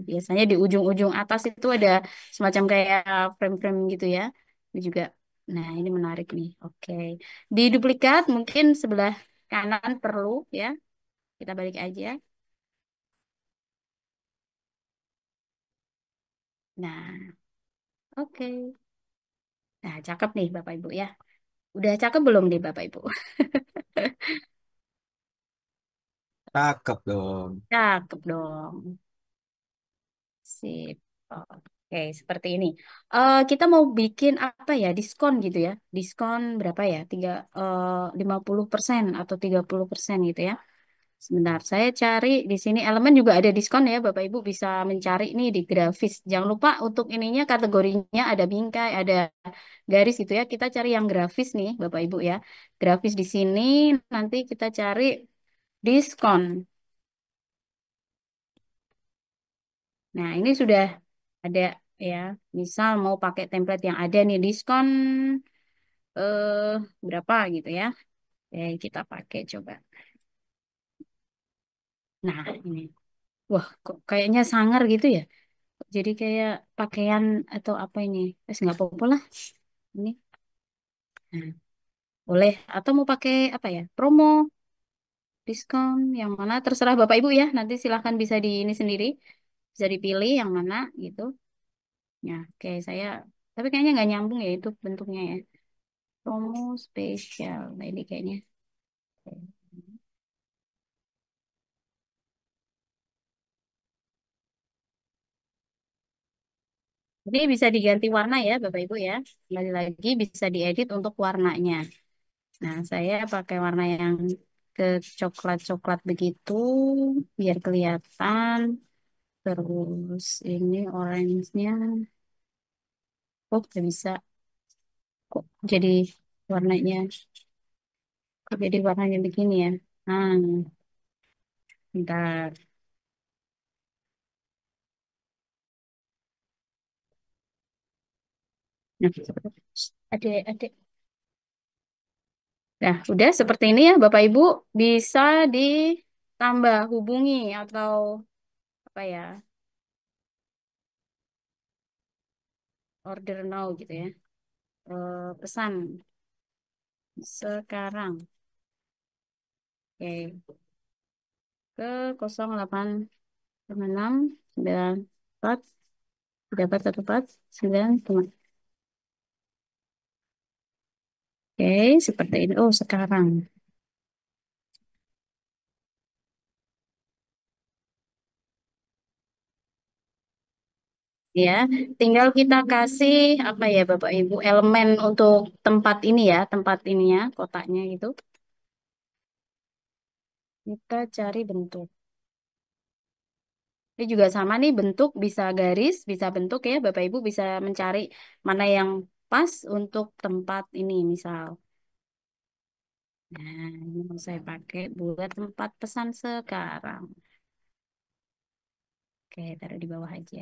Biasanya di ujung-ujung atas itu ada semacam kayak frame-frame gitu ya. Ini juga. Nah, ini menarik nih. Oke. Di duplikat mungkin sebelah kanan perlu ya. Kita balik aja. Nah, oke. Nah, cakep nih Bapak Ibu ya. Udah cakep belum nih Bapak Ibu? Cakep dong. Cakep dong. Sip. Oke, seperti ini. Kita mau bikin apa ya? Diskon gitu ya. Diskon berapa ya? 50% atau 30% gitu ya. Sebentar, saya cari di sini elemen juga ada diskon ya. Bapak Ibu bisa mencari nih di grafis. Jangan lupa untuk ininya kategorinya ada bingkai, ada garis gitu ya. Kita cari yang grafis nih, Bapak Ibu ya. Grafis di sini nanti kita cari diskon. Nah, ini sudah ada ya. Misal mau pakai template yang ada nih diskon eh berapa gitu ya. Kita pakai coba. Nah, ini. Wah, kok kayaknya sangar gitu ya. Jadi kayak pakaian atau apa ini? Nggak apa-apa lah. Ini. Nah, boleh. Atau mau pakai apa ya? Promo, diskon, yang mana terserah Bapak Ibu ya. Nanti silahkan bisa di ini sendiri. Bisa dipilih yang mana gitu. Ya, oke saya. Tapi kayaknya nggak nyambung ya itu bentuknya ya. Promo spesial. Nah, ini kayaknya. Ini bisa diganti warna ya, Bapak Ibu ya. Kembali lagi bisa diedit untuk warnanya. Nah, saya pakai warna yang ke coklat-coklat begitu, biar kelihatan. Terus ini orange-nya. Oh, nggak bisa. Kok jadi warnanya, kok jadi warnanya begini ya? Nah, bentar. Nah, adik-adik. Nah, udah seperti ini ya, Bapak Ibu bisa ditambah hubungi atau apa ya, order now gitu ya. Pesan sekarang. Oke, ke 0856 94 dapat 9. Oke, seperti ini. Oh, sekarang. Ya, tinggal kita kasih apa ya Bapak Ibu elemen untuk tempat ini ya, tempat ininya, kotaknya gitu. Kita cari bentuk. Ini juga sama nih bentuk bisa garis, bisa bentuk ya. Bapak Ibu bisa mencari mana yang pas untuk tempat ini misal. Nah, ini mau saya pakai buat tempat pesan sekarang. Oke, taruh di bawah aja.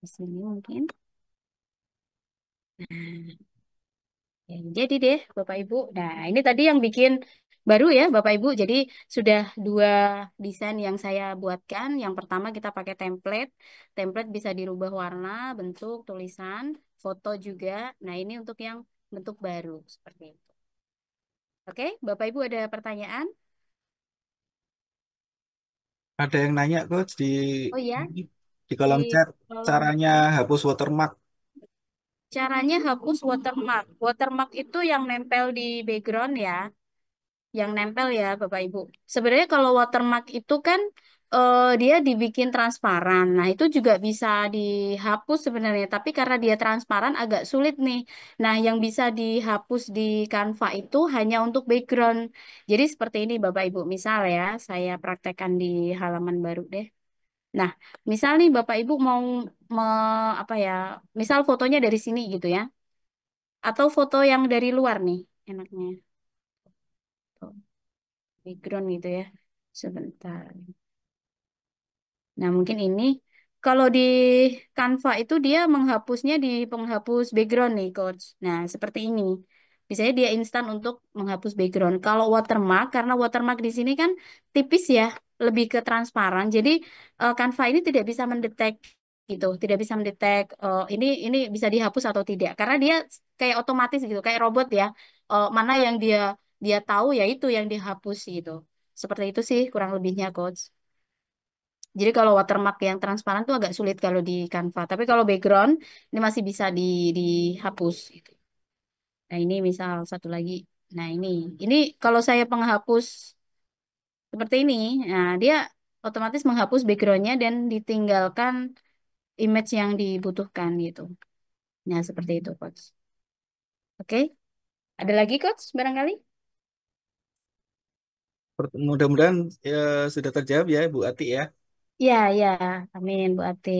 Di sini mungkin. Nah, ya, jadi deh Bapak Ibu. Nah, ini tadi yang bikin baru ya Bapak Ibu. Jadi sudah dua desain yang saya buatkan. Yang pertama kita pakai template. Template bisa dirubah warna, bentuk, tulisan, foto juga. Nah, ini untuk yang bentuk baru seperti itu. Oke, Bapak Ibu ada pertanyaan? Ada yang nanya coach Oh ya, di di kolom chat kolom caranya hapus watermark. caranya hapus watermark. Watermark itu yang nempel di background ya. Yang nempel ya Bapak Ibu. Sebenarnya kalau watermark itu kan dia dibikin transparan. Nah, itu juga bisa dihapus sebenarnya, tapi karena dia transparan agak sulit nih. Nah, yang bisa dihapus di Canva itu hanya untuk background. Jadi seperti ini Bapak Ibu. Misal ya, saya praktekkan di halaman baru deh. Nah, misal nih Bapak Ibu mau apa ya? Misal fotonya dari sini gitu ya. Atau foto yang dari luar nih enaknya. Tuh, background gitu ya. Sebentar. Nah, mungkin ini kalau di Canva itu dia menghapusnya di penghapus background nih, Coach. Nah, seperti ini. Biasanya dia instan untuk menghapus background. Kalau watermark, karena watermark di sini kan tipis ya, lebih ke transparan. Jadi Canva ini tidak bisa mendetek gitu, tidak bisa mendetek ini bisa dihapus atau tidak. Karena dia kayak otomatis gitu, kayak robot ya. Mana yang dia dia tahu ya itu yang dihapus gitu. Seperti itu sih kurang lebihnya, Coach. Jadi kalau watermark yang transparan tuh agak sulit kalau di Canva. Tapi kalau background ini masih bisa dihapus gitu. Nah ini misal satu lagi. Nah ini kalau saya penghapus seperti ini, nah dia otomatis menghapus backgroundnya dan ditinggalkan image yang dibutuhkan gitu. Nah seperti itu coach. Oke, ada lagi coach barangkali? Mudah-mudahan ya, sudah terjawab ya Bu Ati ya. Ya ya, amin Bu Ati.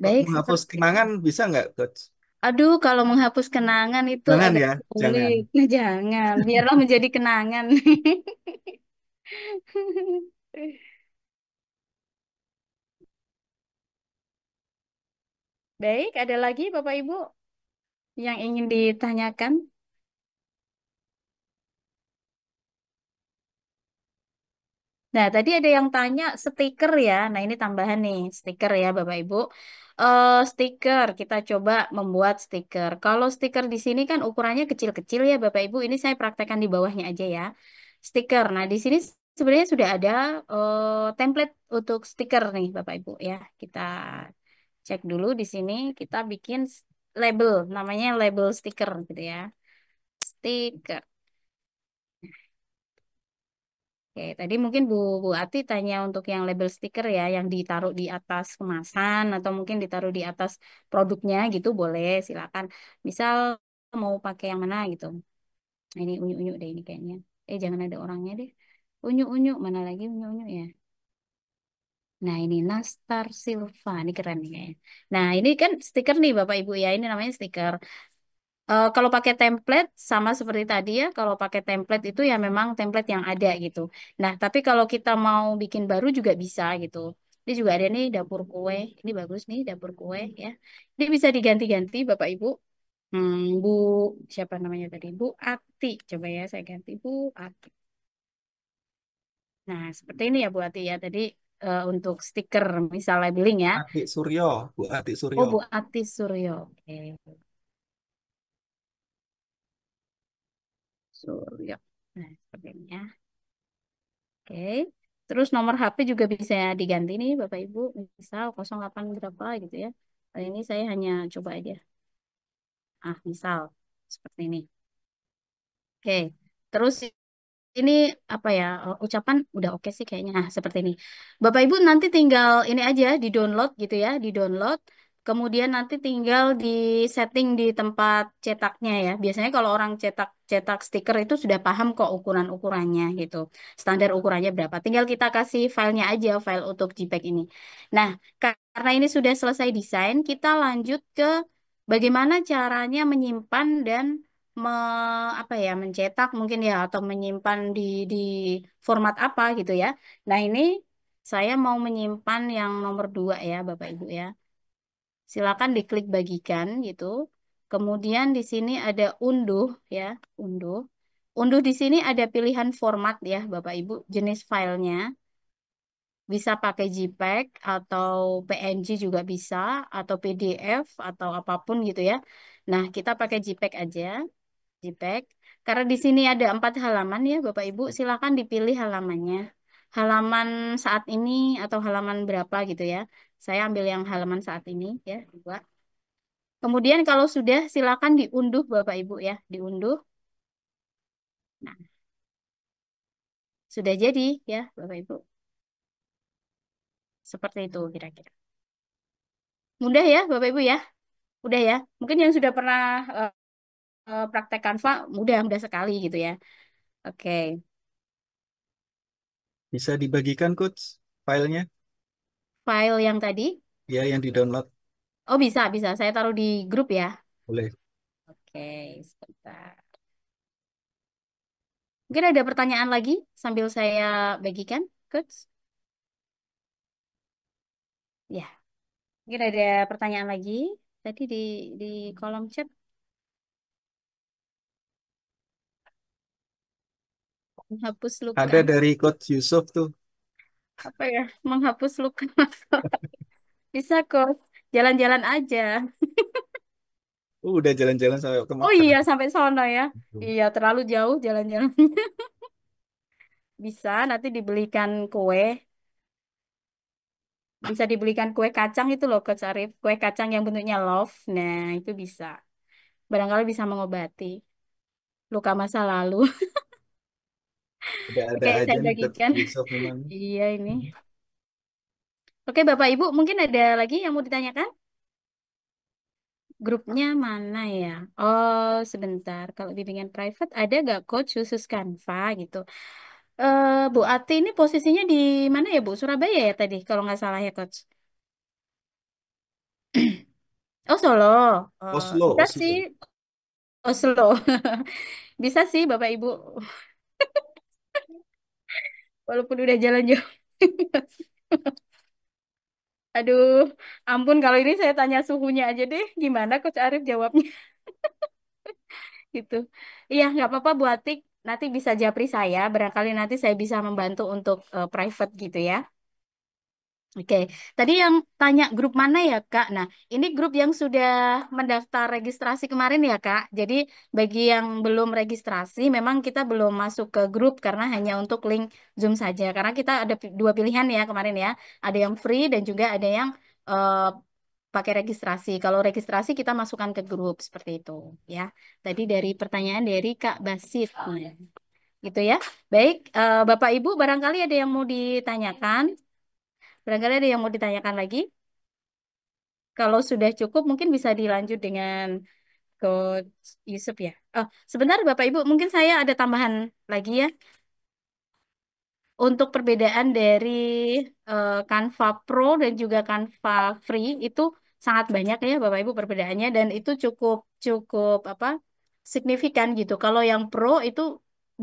Kok Baik, menghapus seperti kenangan bisa nggak coach? aduh, kalau menghapus kenangan itu Jangan agak ya, jangan. sulit. Nah, jangan, biarlah menjadi kenangan. Baik, ada lagi Bapak Ibu yang ingin ditanyakan? Nah, tadi ada yang tanya stiker ya. Nah, ini tambahan nih, stiker ya Bapak Ibu. Stiker, kita coba membuat stiker. Kalau stiker di sini kan ukurannya kecil-kecil ya Bapak Ibu. Ini saya praktekkan di bawahnya aja ya. Stiker. Nah, di sini sebenarnya sudah ada template untuk stiker nih Bapak Ibu ya. Kita cek dulu di sini. Kita bikin label, namanya label stiker gitu ya. Stiker. Oke, tadi mungkin Bu Ati tanya untuk yang label stiker ya, yang ditaruh di atas kemasan atau mungkin ditaruh di atas produknya gitu boleh, silakan. Misal mau pakai yang mana gitu. Nah, ini unyu-unyu deh ini kayaknya. Jangan ada orangnya deh. Unyu-unyu mana lagi unyu-unyu ya. Nah, ini Nastar Silva, ini keren nih kayaknya. Nah, ini kan stiker nih Bapak Ibu ya, ini namanya stiker. Kalau pakai template sama seperti tadi ya, kalau pakai template itu ya memang template yang ada gitu. Nah, tapi kalau kita mau bikin baru juga bisa gitu. Ini juga ada nih dapur kue. Ini bagus nih dapur kue ya. Ini bisa diganti-ganti Bapak Ibu. Bu, siapa namanya tadi? Bu Ati. Coba ya, saya ganti Bu Ati. Nah, seperti ini ya Bu Ati ya. Tadi untuk stiker misal labeling ya. Atik Suryo, Bu Atik Oh, Suryo. Bu Ati Suryo. Oke, Suryo. Nah, seperti ini ya. Oke. Terus nomor HP juga bisa diganti nih Bapak Ibu. Misal 08 berapa gitu ya. Kali ini saya hanya coba aja. Misal seperti ini. Oke. Terus ini apa ya, ucapan udah oke sih kayaknya. Nah, seperti ini. Bapak Ibu nanti tinggal ini aja di-download gitu ya, di-download. Kemudian nanti tinggal di setting di tempat cetaknya ya. Biasanya kalau orang cetak cetak stiker itu sudah paham kok ukuran-ukurannya gitu. Standar ukurannya berapa. Tinggal kita kasih filenya aja, file untuk JPEG ini. Nah, karena ini sudah selesai desain, kita lanjut ke bagaimana caranya menyimpan dan me, apa ya mencetak mungkin ya atau menyimpan di format apa gitu ya. Nah ini saya mau menyimpan yang nomor 2 ya Bapak Ibu ya. Silakan diklik bagikan gitu. Kemudian di sini ada unduh ya, unduh. Unduh di sini ada pilihan format ya Bapak Ibu, jenis filenya. Bisa pakai JPEG atau PNG juga bisa atau PDF atau apapun gitu ya. Nah, kita pakai JPEG aja. JPEG. Karena di sini ada 4 halaman ya, Bapak Ibu, silakan dipilih halamannya. Halaman saat ini atau halaman berapa gitu ya. Saya ambil yang halaman saat ini ya, 2. Kemudian kalau sudah silakan diunduh Bapak Ibu ya, diunduh. Nah, sudah jadi ya, Bapak Ibu. Seperti itu kira-kira. Mudah ya, Bapak Ibu ya. Udah ya. Mungkin yang sudah pernah praktek Canva mudah sekali gitu ya. Oke. Bisa dibagikan, Coach, filenya? File yang tadi. Ya, yang di-download. Oh bisa, bisa. Saya taruh di grup ya. Boleh. Oke, sebentar. Mungkin ada pertanyaan lagi sambil saya bagikan, Coach? Ya, mungkin ada pertanyaan lagi. Tadi di kolom chat menghapus luka Ada dari Coach Yusuf tuh. apa ya? Menghapus luka masalah. Bisa, Coach. Jalan-jalan aja. Udah jalan-jalan sampai ke Oh Mekah. iya, sampai sono ya. Iya, terlalu jauh jalan-jalan. Bisa, nanti dibelikan kue. Bisa dibelikan kue kacang itu loh, Coach Arif. Kue kacang yang bentuknya love. Nah, itu bisa. Barangkali bisa mengobati luka masa lalu. Ada Oke, aja saya nih Coach bagikan. Yusuf memang. Iya ini. Oke, Bapak Ibu, mungkin ada lagi yang mau ditanyakan? Grupnya mana ya? Oh, sebentar. Kalau bimbingan private ada gak coach khusus Canva gitu? Bu Ati ini posisinya di mana ya, Bu? Surabaya ya tadi, kalau nggak salah ya, coach. Oh, Solo. Oslo, Bisa sih. Oslo. Oslo. Bisa sih, Bapak Ibu. Walaupun udah jalan jauh. Aduh, ampun kalau ini saya tanya suhunya aja deh. Gimana Coach Arif jawabnya gitu. Iya, nggak apa-apa Bu Atik. Nanti bisa japri saya. Barangkali nanti saya bisa membantu untuk private gitu ya. Oke, tadi yang tanya grup mana ya Kak? Nah, ini grup yang sudah mendaftar registrasi kemarin ya Kak. Jadi bagi yang belum registrasi, memang kita belum masuk ke grup karena hanya untuk link Zoom saja. Karena kita ada 2 pilihan ya kemarin ya. Ada yang free dan juga ada yang eh, pakai registrasi. Kalau registrasi kita masukkan ke grup seperti itu ya. Tadi dari pertanyaan dari Kak Basit. Nah, gitu ya. Baik, Bapak Ibu barangkali ada yang mau ditanyakan. Barangkali ada yang mau ditanyakan lagi. Kalau sudah cukup, mungkin bisa dilanjut dengan Coach Yusuf ya. Oh, sebentar Bapak Ibu, mungkin saya ada tambahan lagi ya. Untuk perbedaan dari Canva Pro dan juga Canva Free itu sangat banyak ya Bapak Ibu perbedaannya dan itu cukup cukup apa signifikan gitu. Kalau yang Pro itu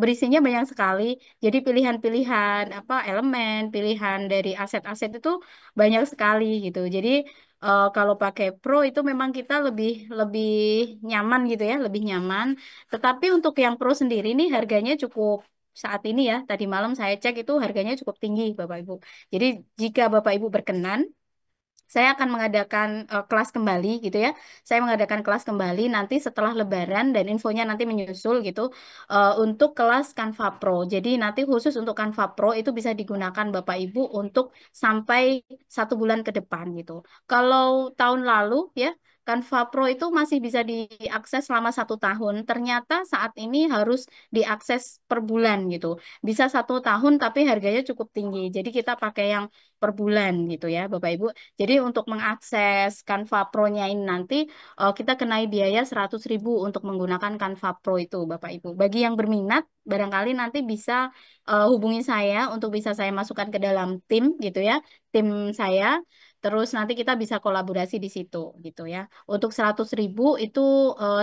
berisinya banyak sekali. Jadi pilihan-pilihan apa elemen, pilihan dari aset-aset itu banyak sekali gitu. Jadi kalau pakai Pro itu memang kita lebih lebih nyaman gitu ya, lebih nyaman. Tetapi untuk yang Pro sendiri nih harganya cukup saat ini ya, tadi malam saya cek itu harganya cukup tinggi Bapak Ibu. Jadi jika Bapak Ibu berkenan saya akan mengadakan kelas kembali gitu ya. Saya mengadakan kelas kembali nanti setelah Lebaran dan infonya nanti menyusul gitu untuk kelas Canva Pro. Jadi nanti khusus untuk Canva Pro itu bisa digunakan Bapak Ibu untuk sampai 1 bulan ke depan gitu. Kalau tahun lalu ya Canva Pro itu masih bisa diakses selama 1 tahun. Ternyata saat ini harus diakses per bulan gitu. Bisa 1 tahun tapi harganya cukup tinggi. Jadi kita pakai yang per bulan gitu ya Bapak Ibu. Jadi untuk mengakses Canva Pro-nya ini nanti kita kenai biaya 100.000 untuk menggunakan Canva Pro itu Bapak Ibu. Bagi yang berminat, barangkali nanti bisa hubungi saya untuk bisa saya masukkan ke dalam tim gitu ya, tim saya. Terus nanti kita bisa kolaborasi di situ gitu ya. Untuk 100.000 itu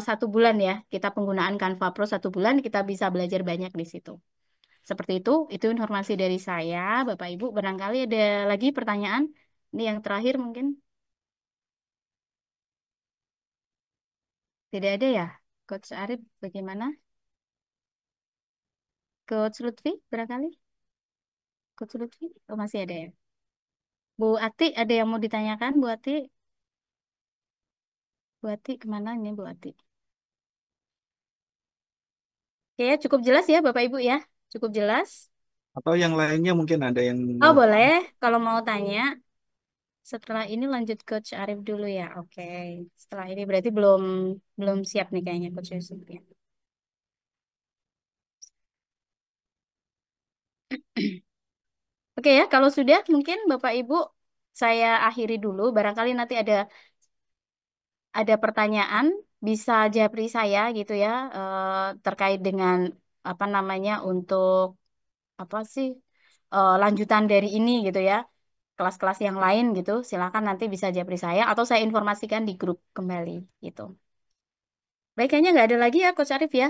1 bulan ya. Kita penggunaan Canva Pro 1 bulan kita bisa belajar banyak di situ. Seperti itu informasi dari saya, Bapak Ibu. Barangkali ada lagi pertanyaan? Ini yang terakhir mungkin. Tidak ada ya? Coach Arif bagaimana? Coach Lutfi barangkali? Coach Lutfi? Oh, masih ada ya? Bu Ati, ada yang mau ditanyakan, Bu Ati? Bu Ati, kemana nih Bu Ati? Oke, ya, cukup jelas ya Bapak Ibu ya? Cukup jelas? Atau yang lainnya mungkin ada yang Oh, mau. boleh. Kalau mau tanya, setelah ini lanjut Coach Arif dulu ya. Oke. Setelah ini berarti belum belum siap nih kayaknya Coach Yusuf ya. Oke ya, kalau sudah mungkin Bapak Ibu saya akhiri dulu. Barangkali nanti ada pertanyaan bisa japri saya gitu ya terkait dengan apa namanya untuk apa sih lanjutan dari ini gitu ya. Kelas-kelas yang lain gitu. Silakan nanti bisa japri saya atau saya informasikan di grup kembali gitu. Baik, kayaknya nggak ada lagi ya Coach Arif ya.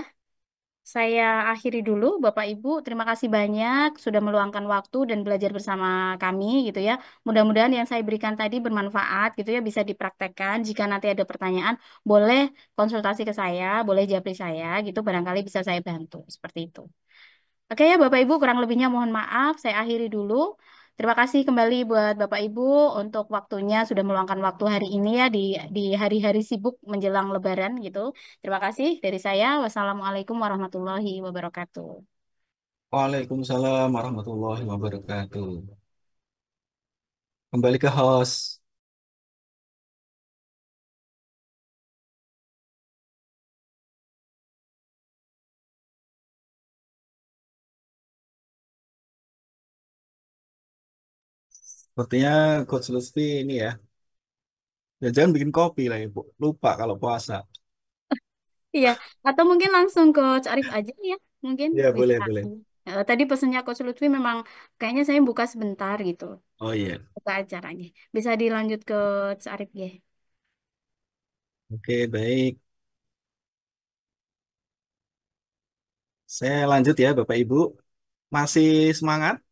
Saya akhiri dulu, Bapak Ibu. Terima kasih banyak sudah meluangkan waktu dan belajar bersama kami gitu ya. Mudah-mudahan yang saya berikan tadi bermanfaat gitu ya, bisa dipraktekkan. Jika nanti ada pertanyaan, boleh konsultasi ke saya, boleh japri saya gitu. Barangkali bisa saya bantu seperti itu. Oke ya Bapak Ibu, kurang lebihnya mohon maaf. Saya akhiri dulu. Terima kasih kembali buat Bapak Ibu untuk waktunya sudah meluangkan waktu hari ini ya di hari-hari sibuk menjelang Lebaran gitu. Terima kasih dari saya. Wassalamualaikum warahmatullahi wabarakatuh. Waalaikumsalam warahmatullahi wabarakatuh. Kembali ke host. Sepertinya Coach Lutfi ini ya. Ya jangan bikin kopi lah Ibu. Lupa kalau puasa. Iya, atau mungkin langsung Coach Arif aja ya, mungkin Ya bisa. boleh boleh. Tadi pesennya Coach Lutfi memang kayaknya saya buka sebentar gitu, Oh iya. buka acaranya. Bisa dilanjut ke Coach Arif ya. Oke baik. Saya lanjut ya Bapak Ibu. Masih semangat?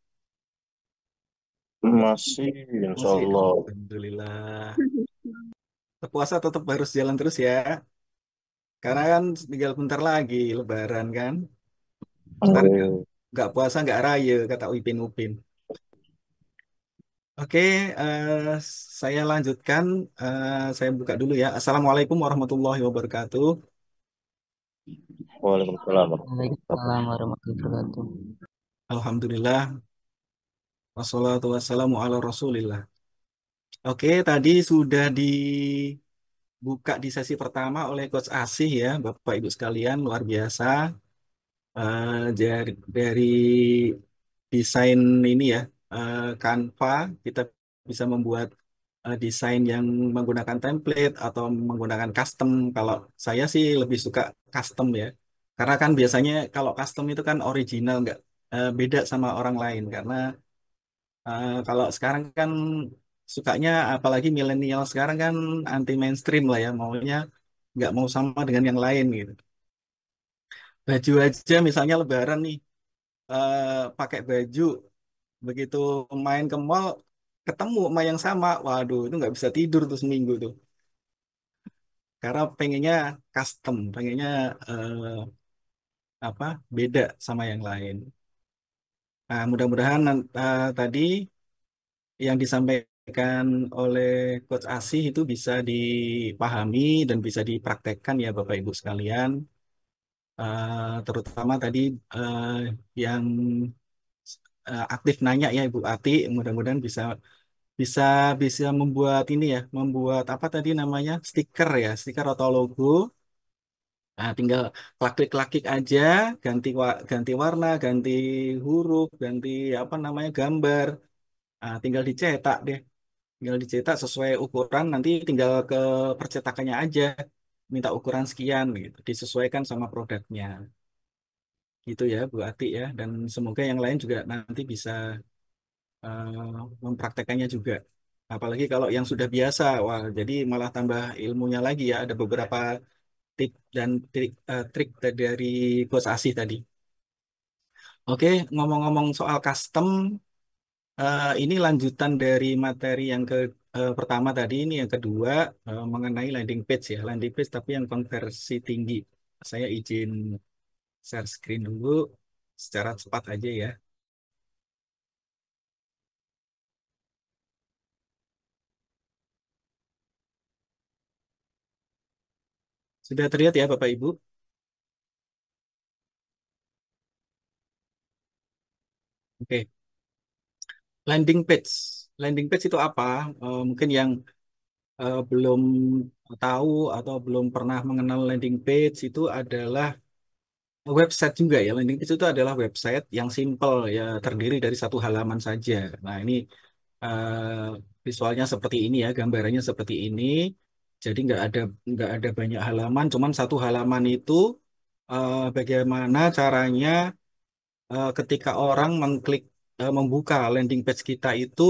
Masih, insya Masih. Allah. Alhamdulillah. Puasa tetap harus jalan terus ya. Karena kan tinggal bentar lagi Lebaran kan. Ntar Amin. nggak puasa nggak raya kata Upin Upin. Oke, saya lanjutkan. Saya buka dulu ya. Assalamualaikum warahmatullahi wabarakatuh. Waalaikumsalam warahmatullahi Waalaikumsalam wabarakatuh. warahmatullahi wabarakatuh. Alhamdulillah. Wassalatu wassalamu ala Rasulillah. Oke, tadi sudah dibuka di sesi pertama oleh Coach Asih ya, Bapak Ibu sekalian, luar biasa. Dari desain ini ya, Canva, kita bisa membuat desain yang menggunakan template atau menggunakan custom. Kalau saya sih lebih suka custom ya, karena kan biasanya kalau custom itu kan original, nggak beda sama orang lain. Karena kalau sekarang kan sukanya, apalagi milenial sekarang kan anti mainstream lah ya, maunya nggak mau sama dengan yang lain gitu. Baju aja misalnya Lebaran nih, eh, pakai baju, begitu main ke mall, ketemu sama yang sama, waduh itu nggak bisa tidur tuh seminggu tuh. Karena pengennya custom, pengennya apa beda sama yang lain. Nah, mudah-mudahan tadi yang disampaikan oleh Coach Asih itu bisa dipahami dan bisa dipraktekkan ya Bapak Ibu sekalian. Terutama tadi yang aktif nanya ya Ibu Ati, mudah-mudahan bisa bisa bisa membuat ini ya, membuat apa tadi namanya stiker ya, stiker atau logo. Nah, tinggal klik-klik aja, ganti warna, ganti huruf, ganti apa namanya gambar. Tinggal dicetak deh. Tinggal dicetak sesuai ukuran, nanti tinggal ke percetakannya aja. Minta ukuran sekian gitu, disesuaikan sama produknya. Gitu ya Bu Ati ya. Dan semoga yang lain juga nanti bisa mempraktekannya juga. Apalagi kalau yang sudah biasa, wah jadi malah tambah ilmunya lagi ya. Ada beberapa tip dan trik dari Coach Asih tadi. Oke, ngomong-ngomong soal custom, ini lanjutan dari materi yang pertama tadi, ini yang kedua mengenai landing page ya, landing page tapi yang konversi tinggi. Saya izin share screen dulu secara cepat aja ya. Sudah terlihat ya Bapak Ibu? Oke, landing page. Landing page itu apa? Mungkin yang belum tahu atau belum pernah mengenal landing page itu adalah website juga ya. Landing page itu adalah website yang simple ya, terdiri dari satu halaman saja. Nah, ini visualnya seperti ini ya, gambarannya seperti ini. Jadi nggak ada banyak halaman, cuman satu halaman itu bagaimana caranya ketika orang mengklik membuka landing page kita itu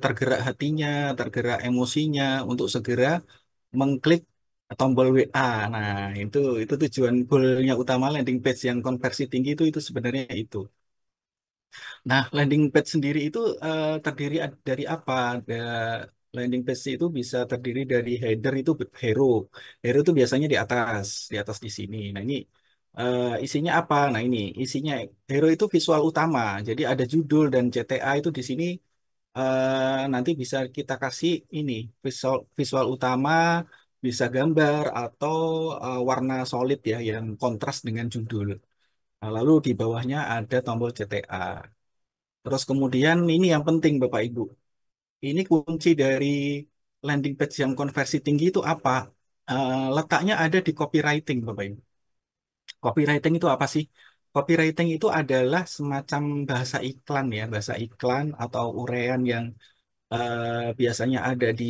tergerak hatinya, tergerak emosinya untuk segera mengklik tombol WA. Nah, itu tujuan goalnya utama landing page yang konversi tinggi itu sebenarnya itu. Nah, landing page sendiri itu terdiri dari apa? Landing page itu bisa terdiri dari header itu hero. Hero itu biasanya di atas di sini. Nah, ini isinya apa? Nah, ini isinya hero itu visual utama. Jadi ada judul dan CTA itu di sini nanti bisa kita kasih ini visual visual utama, bisa gambar atau warna solid ya yang kontras dengan judul. Nah, lalu di bawahnya ada tombol CTA. Terus kemudian ini yang penting Bapak Ibu. Ini kunci dari landing page yang konversi tinggi itu apa? Letaknya ada di copywriting Bapak Ibu. Copywriting itu apa sih? Copywriting itu adalah semacam bahasa iklan ya, bahasa iklan atau uraian yang biasanya ada di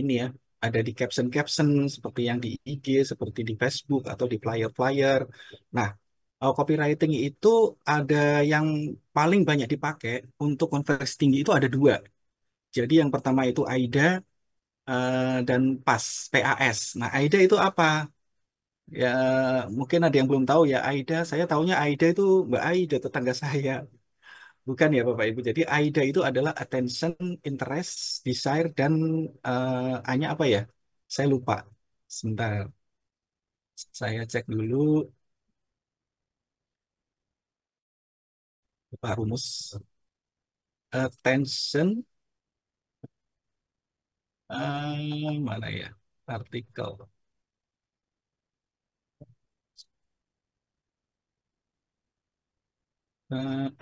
ini ya, ada di caption-caption seperti yang di IG, seperti di Facebook atau di flyer-flyer. Nah, copywriting itu ada yang paling banyak dipakai untuk konversi tinggi itu ada dua. Jadi yang pertama itu AIDA dan PAS. Nah, AIDA itu apa? Ya, mungkin ada yang belum tahu ya AIDA. Saya tahunya AIDA itu Mbak Aida tetangga saya. Bukan ya Bapak Ibu. Jadi AIDA itu adalah attention, interest, desire, dan A-nya apa ya? Saya lupa. Sebentar, saya cek dulu Pak Rumus. Attention, mana ya? Artikel.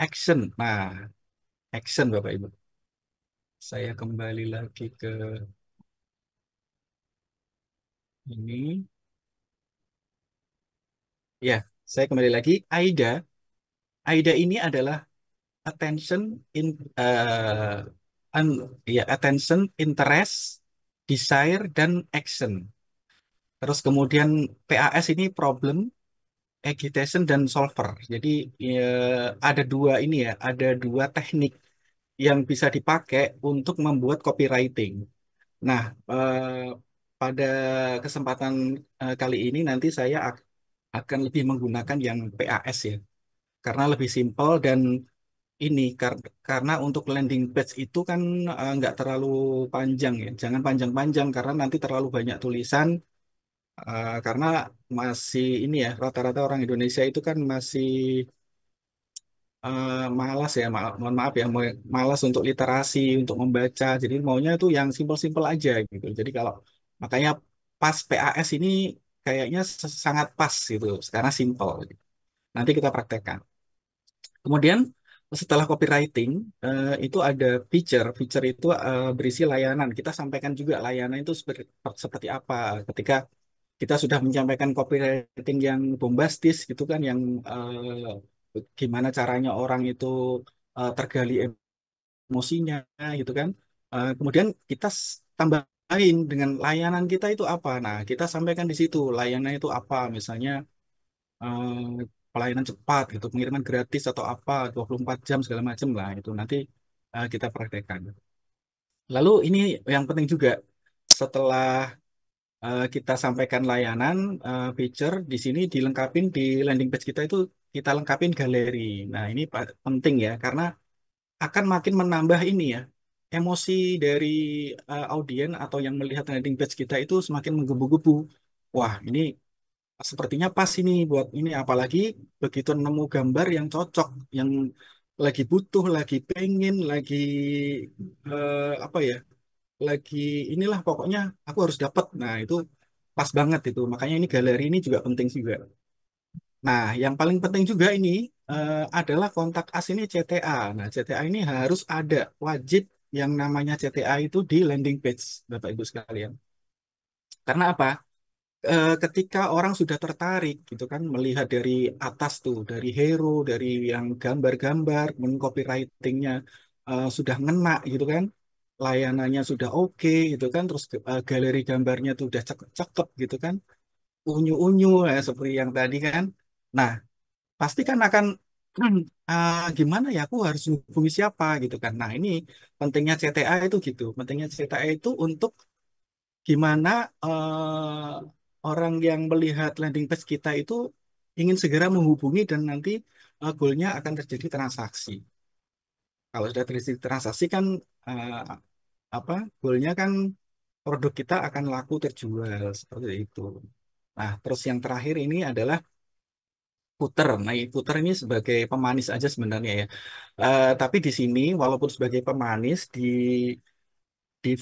Action. Nah, action Bapak Ibu. Saya kembali lagi ke ini. Ya, saya kembali lagi. AIDA. AIDA ini adalah attention in eh, ya attention, interest, desire dan action. Terus kemudian PAS ini problem, agitation dan solver. Jadi ya, ada dua ini ya, ada dua teknik yang bisa dipakai untuk membuat copywriting. Nah, pada kesempatan kali ini nanti saya akan lebih menggunakan yang PAS ya, karena lebih simpel dan ini karena untuk landing page itu kan nggak terlalu panjang ya, jangan panjang-panjang karena nanti terlalu banyak tulisan. Karena masih ini ya, rata-rata orang Indonesia itu kan masih malas ya, mohon maaf ya, malas untuk literasi, untuk membaca. Jadi maunya itu yang simpel-simpel aja gitu. Jadi kalau makanya pas PAS ini kayaknya sangat pas gitu, karena simpel. Nanti kita praktekkan. Kemudian setelah copywriting itu ada feature. Feature itu berisi layanan. Kita sampaikan juga layanan itu seperti apa. Ketika kita sudah menyampaikan copywriting yang bombastis gitu kan, yang gimana caranya orang itu tergali emosinya gitu kan. Kemudian kita tambahin dengan layanan kita itu apa. Nah, kita sampaikan di situ layanan itu apa. Misalnya pelayanan cepat gitu, pengiriman gratis atau apa, 24 jam segala macam lah itu nanti kita praktekkan. Lalu ini yang penting juga setelah kita sampaikan layanan feature di sini dilengkapin di landing page kita itu kita lengkapin galeri. Nah, ini penting ya karena akan makin menambah ini ya emosi dari audien atau yang melihat landing page kita itu semakin menggebu-gebu. Wah, ini sepertinya pas ini buat ini apalagi begitu nemu gambar yang cocok, yang lagi butuh, lagi pengen, lagi apa ya, lagi inilah pokoknya aku harus dapat. Nah, itu pas banget itu. Makanya ini galeri ini juga penting juga. Nah, yang paling penting juga ini adalah kontak as ini CTA. Nah, CTA ini harus ada, wajib yang namanya CTA itu di landing page, Bapak Ibu sekalian. Karena apa? Ketika orang sudah tertarik gitu kan melihat dari atas tuh, dari hero, dari yang gambar-gambar, kemudian copywritingnya sudah ngena gitu kan, layanannya sudah oke gitu kan, terus galeri gambarnya tuh udah cakep-cakep gitu kan, unyu-unyu ya, seperti yang tadi kan. Nah, pasti kan akan gimana ya, aku harus hubungi siapa gitu kan. Nah, ini pentingnya CTA itu gitu, pentingnya CTA itu untuk gimana orang yang melihat landing page kita itu ingin segera menghubungi dan nanti goalnya akan terjadi transaksi. Kalau sudah terjadi transaksi kan eh, apa goalnya kan produk kita akan laku terjual seperti itu. Nah, terus yang terakhir ini adalah footer. Nah, footer ini sebagai pemanis aja sebenarnya ya. Tapi di sini walaupun sebagai pemanis di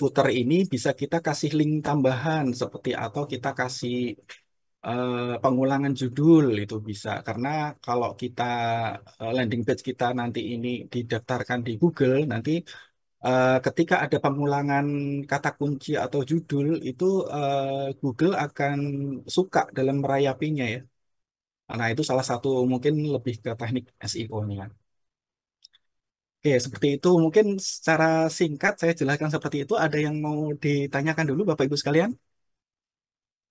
footer ini bisa kita kasih link tambahan seperti atau kita kasih pengulangan judul itu bisa karena kalau kita landing page kita nanti ini didaftarkan di Google nanti ketika ada pengulangan kata kunci atau judul itu Google akan suka dalam merayapinya ya. Nah, itu salah satu mungkin lebih ke teknik SEO-nya. Oke, seperti itu. Mungkin secara singkat saya jelaskan seperti itu. Ada yang mau ditanyakan dulu Bapak Ibu sekalian?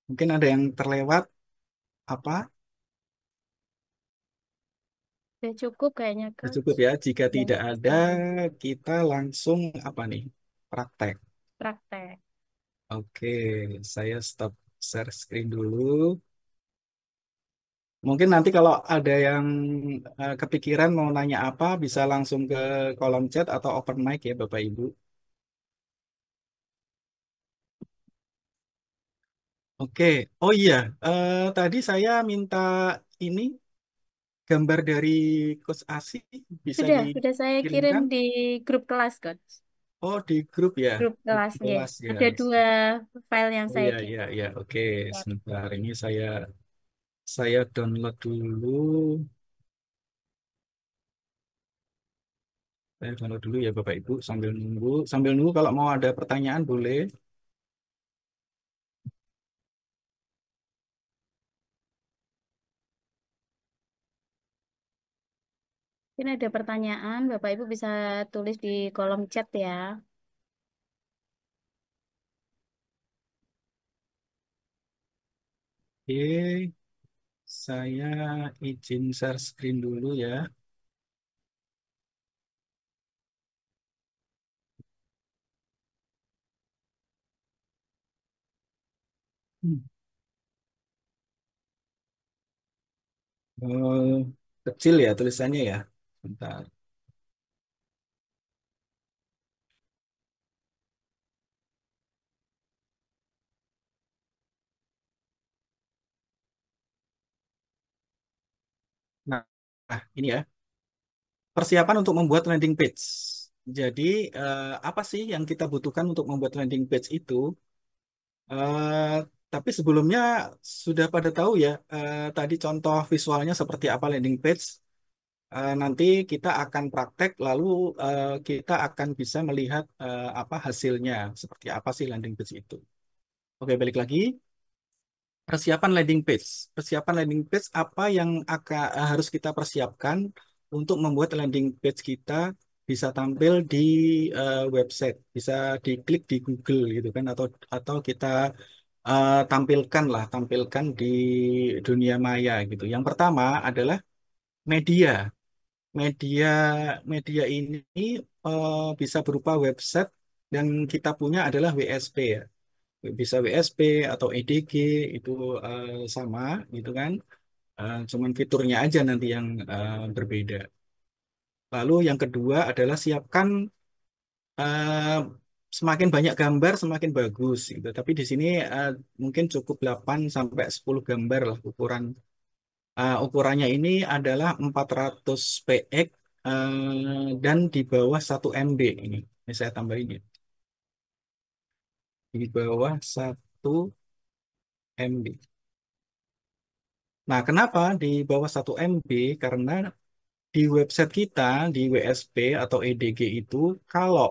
Mungkin ada yang terlewat apa? Udah cukup kayaknya, Ya, Kak. cukup ya. Jika tidak Banyak ada, sekali. kita langsung apa nih? Praktek. Praktek. Oke, saya stop share screen dulu. Mungkin nanti kalau ada yang kepikiran mau nanya apa, bisa langsung ke kolom chat atau open mic ya Bapak Ibu. Oke, oh iya, tadi saya minta ini gambar dari Coach Asi bisa Sudah saya kirim dikirimkan. di grup kelas, Coach. Oh, di grup ya, Grup grup kelas, ya. kelas ya. Ada dua file yang Oh saya iya, kirim. iya, iya. Oke, sebentar ini saya download dulu. Saya download dulu ya Bapak Ibu sambil nunggu. Sambil nunggu kalau mau ada pertanyaan boleh. Ini ada pertanyaan, Bapak Ibu bisa tulis di kolom chat ya. Oke, saya izin share screen dulu ya. Hmm. Eh, kecil ya tulisannya ya. Bentar. Nah, ini ya. Persiapan untuk membuat landing page. Jadi, apa sih yang kita butuhkan untuk membuat landing page itu? Eh, tapi sebelumnya sudah pada tahu ya, tadi contoh visualnya seperti apa landing page. Nanti kita akan praktek, lalu kita akan bisa melihat apa hasilnya, seperti apa sih landing page itu. Oke, balik lagi. Persiapan landing page. Persiapan landing page apa yang harus kita persiapkan untuk membuat landing page kita bisa tampil di website, bisa diklik di Google gitu kan, atau kita tampilkan di dunia maya gitu. Yang pertama adalah media. Media media ini bisa berupa website dan kita punya adalah WSP ya. Bisa WSP atau EDG itu sama gitu kan. Cuman fiturnya aja nanti yang berbeda. Lalu yang kedua adalah siapkan eh, semakin banyak gambar semakin bagus gitu. Tapi di sini mungkin cukup 8 sampai 10 gambar lah ukuran. Ukurannya ini adalah 400 px dan di bawah 1 MB ini. Ini saya tambahin ya. Di bawah 1 MB. Nah, kenapa di bawah 1 MB? Karena di website kita, di WSP atau EDG itu, kalau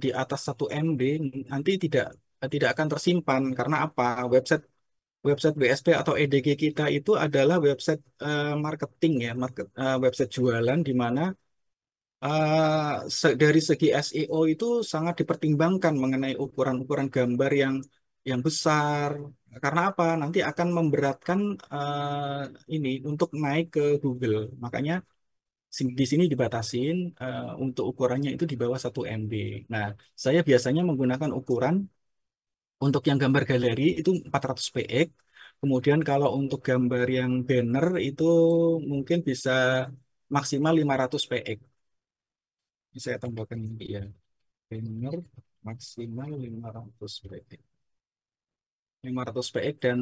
di atas 1 MB nanti tidak akan tersimpan. Karena apa? Website website WSP atau EDG kita itu adalah website marketing ya, website jualan di mana dari segi SEO itu sangat dipertimbangkan mengenai ukuran-ukuran gambar yang besar. Karena apa? Nanti akan memberatkan ini untuk naik ke Google. Makanya di sini dibatasin untuk ukurannya itu di bawah 1 MB. Nah, saya biasanya menggunakan ukuran untuk yang gambar galeri itu 400 px. Kemudian kalau untuk gambar yang banner itu mungkin bisa maksimal 500 px. Ini saya tambahkan ini ya. Banner maksimal 500 px. 500 px dan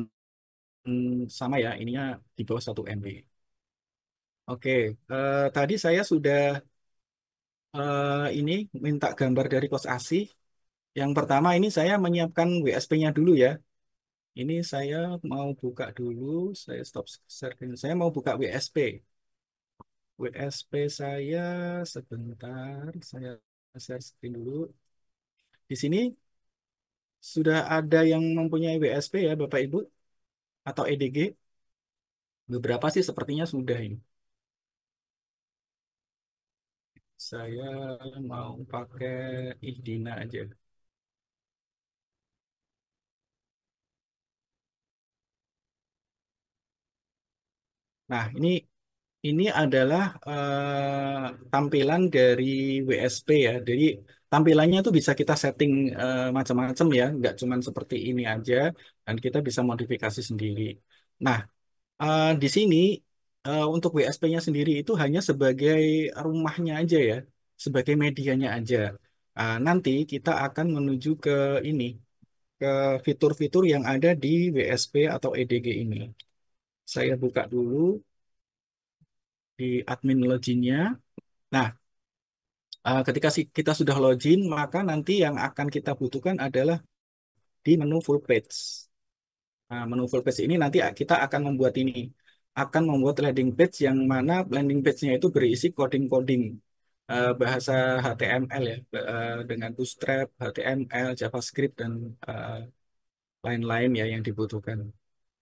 sama ya, ininya di bawah 1 MB. Oke, tadi saya sudah ini minta gambar dari kos asih. Yang pertama ini saya menyiapkan WSP-nya dulu ya. Ini saya mau buka dulu, saya stop share. Saya mau buka WSP. WSP saya sebentar, saya share screen dulu. Di sini sudah ada yang mempunyai WSP ya, Bapak Ibu, atau EDG. Beberapa sih sepertinya sudah ini. Saya mau pakai Ihdina aja. Nah, ini adalah tampilan dari WSP ya. Jadi tampilannya itu bisa kita setting macam-macam ya, nggak cuman seperti ini aja, dan kita bisa modifikasi sendiri. Nah, di sini untuk WSP-nya sendiri itu hanya sebagai rumahnya aja ya, sebagai medianya aja. Nanti kita akan menuju ke ini, ke fitur-fitur yang ada di WSP atau EDG ini. Saya buka dulu di admin loginnya. Nah, ketika kita sudah login, maka nanti yang akan kita butuhkan adalah di menu full page. Nah, menu full page ini nanti kita akan membuat landing page yang mana landing page-nya itu berisi coding-coding bahasa HTML ya, dengan Bootstrap, HTML, JavaScript dan eh, lain-lain ya yang dibutuhkan.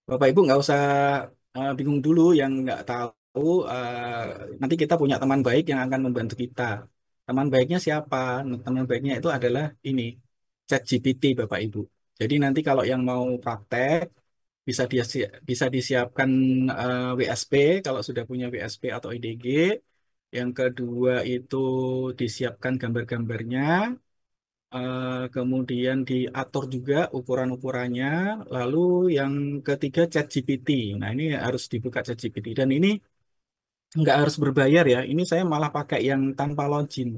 Bapak Ibu nggak usah bingung dulu yang nggak tahu. Nanti kita punya teman baik yang akan membantu kita. Teman baiknya siapa? Nah, teman baiknya itu adalah ini, ChatGPT Bapak Ibu. Jadi nanti kalau yang mau praktek bisa disiapkan WSP kalau sudah punya WSP atau IDG. Yang kedua itu disiapkan gambar-gambarnya. kemudian diatur juga ukuran-ukurannya. Lalu yang ketiga ChatGPT. Nah, ini harus dibuka ChatGPT. Dan ini nggak harus berbayar ya. Ini saya malah pakai yang tanpa login.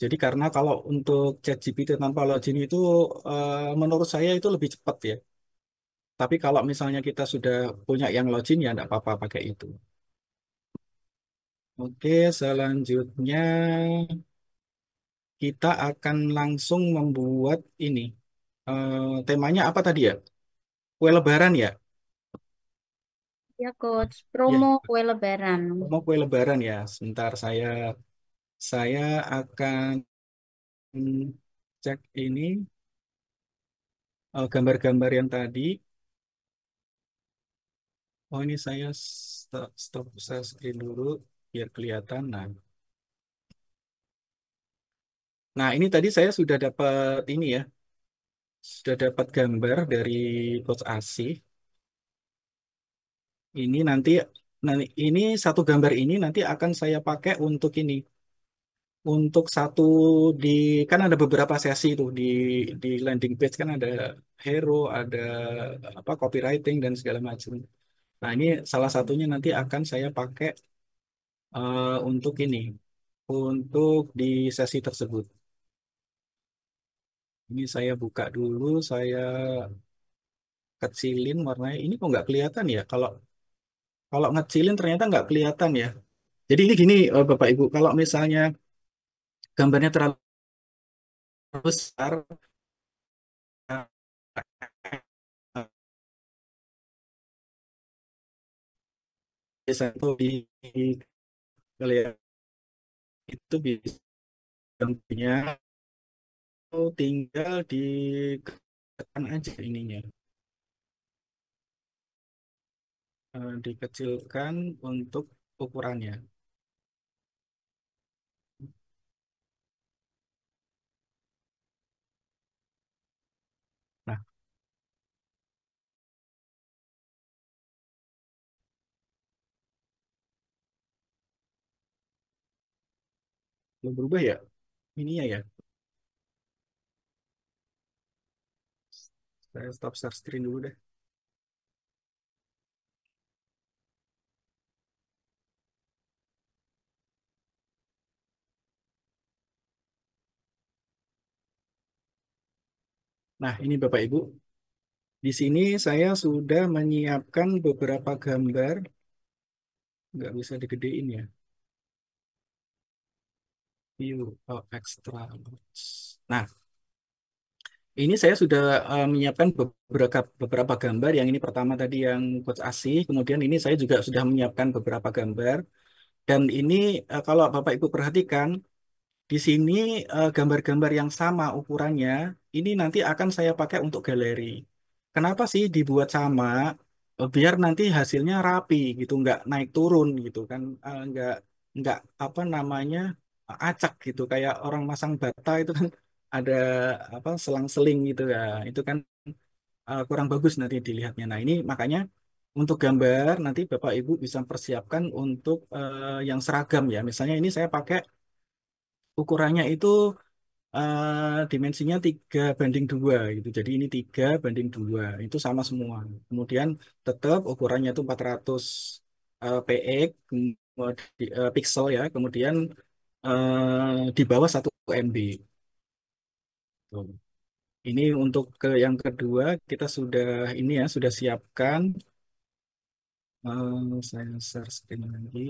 Jadi karena kalau untuk ChatGPT tanpa login itu menurut saya itu lebih cepat ya. Tapi kalau misalnya kita sudah punya yang login ya nggak apa-apa pakai itu. Oke, selanjutnya kita akan langsung membuat ini. Temanya apa tadi ya? Kue Lebaran ya? Ya, Coach. Ya, Promo kue Lebaran. mau kue Lebaran ya. Sebentar saya akan cek ini gambar-gambar yang tadi. Oh ini saya stop share screen dulu biar kelihatan. Nah, ini tadi saya sudah dapat ini ya, sudah dapat gambar dari Coach Asih. Ini nanti, nanti ini satu gambar ini nanti akan saya pakai untuk ini, untuk satu di kan ada beberapa sesi tuh di landing page kan ada hero, ada apa copywriting dan segala macam. Nah, ini salah satunya nanti akan saya pakai untuk ini, untuk di sesi tersebut. Ini saya buka dulu, saya kecilin warnanya. Ini kok nggak kelihatan ya? Kalau kalau ngecilin ternyata nggak kelihatan ya. Jadi ini gini, Bapak Ibu, kalau misalnya gambarnya terlalu besar, biasanya tuh kelihatan itu bisa gambarnya tinggal ditekan aja ininya. Dikecilkan untuk ukurannya. Nah, belum berubah ya? Ininya ya. Saya stop share screen dulu deh. Nah, ini Bapak Ibu. Di sini saya sudah menyiapkan beberapa gambar. Nggak bisa digedein ya. View extra. Nah, ini saya sudah menyiapkan beberapa gambar. Yang ini pertama tadi yang Coach Asih. Kemudian ini saya juga sudah menyiapkan beberapa gambar. Dan ini kalau Bapak Ibu perhatikan, di sini gambar-gambar yang sama ukurannya, ini nanti akan saya pakai untuk galeri. Kenapa sih dibuat sama? Biar nanti hasilnya rapi gitu, nggak naik turun gitu kan, nggak apa namanya acak gitu, kayak orang masang bata itu kan ada apa selang-seling gitu ya, itu kan kurang bagus nanti dilihatnya. Nah ini makanya untuk gambar nanti Bapak Ibu bisa persiapkan untuk yang seragam ya. Misalnya ini saya pakai ukurannya itu dimensinya 3:2 gitu. Jadi ini 3:2 itu sama semua. Kemudian tetap ukurannya itu 400 px pixel ya. Kemudian di bawah 1 MB. Tuh. Ini untuk ke yang kedua kita sudah ini ya sudah siapkan. Saya share screen lagi.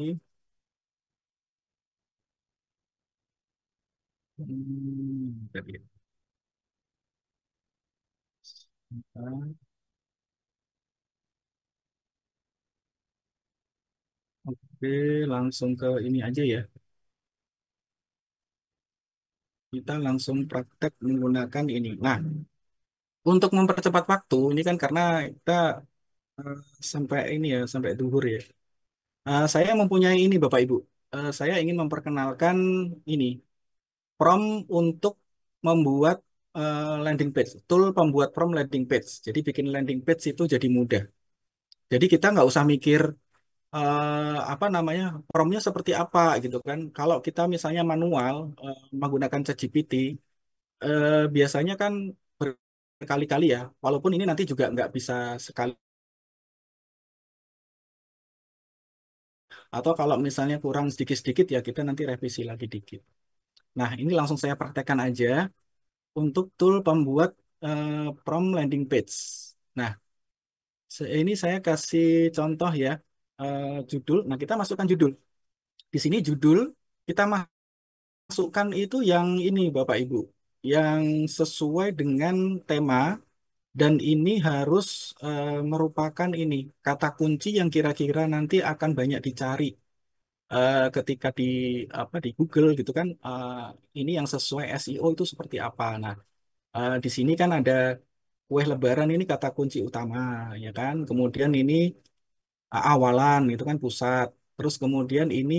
Tadi. Oke, langsung ke ini aja ya. Kita langsung praktek menggunakan ini. Nah, untuk mempercepat waktu, ini kan karena kita eh, sampai ini ya, sampai duhur ya. Saya mempunyai ini Bapak Ibu. Saya ingin memperkenalkan ini, prompt untuk membuat landing page. Tool pembuat prompt landing page. Jadi bikin landing page itu jadi mudah. Jadi kita nggak usah mikir apa namanya, promptnya seperti apa gitu kan. Kalau kita misalnya manual menggunakan ChatGPT, biasanya kan berkali-kali ya, walaupun ini nanti juga nggak bisa sekali, atau kalau misalnya kurang sedikit-sedikit ya kita nanti revisi lagi dikit. Nah, ini langsung saya praktekkan aja untuk tool pembuat prompt landing page. Nah, ini saya kasih contoh ya, judul. Nah, kita masukkan judul. Di sini judul kita masukkan itu yang ini Bapak Ibu, yang sesuai dengan tema dan ini harus merupakan ini kata kunci yang kira-kira nanti akan banyak dicari ketika di apa di Google gitu kan. Ini yang sesuai SEO itu seperti apa. Nah, di sini kan ada kue lebaran ini kata kunci utama ya kan. Kemudian ini awalan itu kan pusat. Terus kemudian ini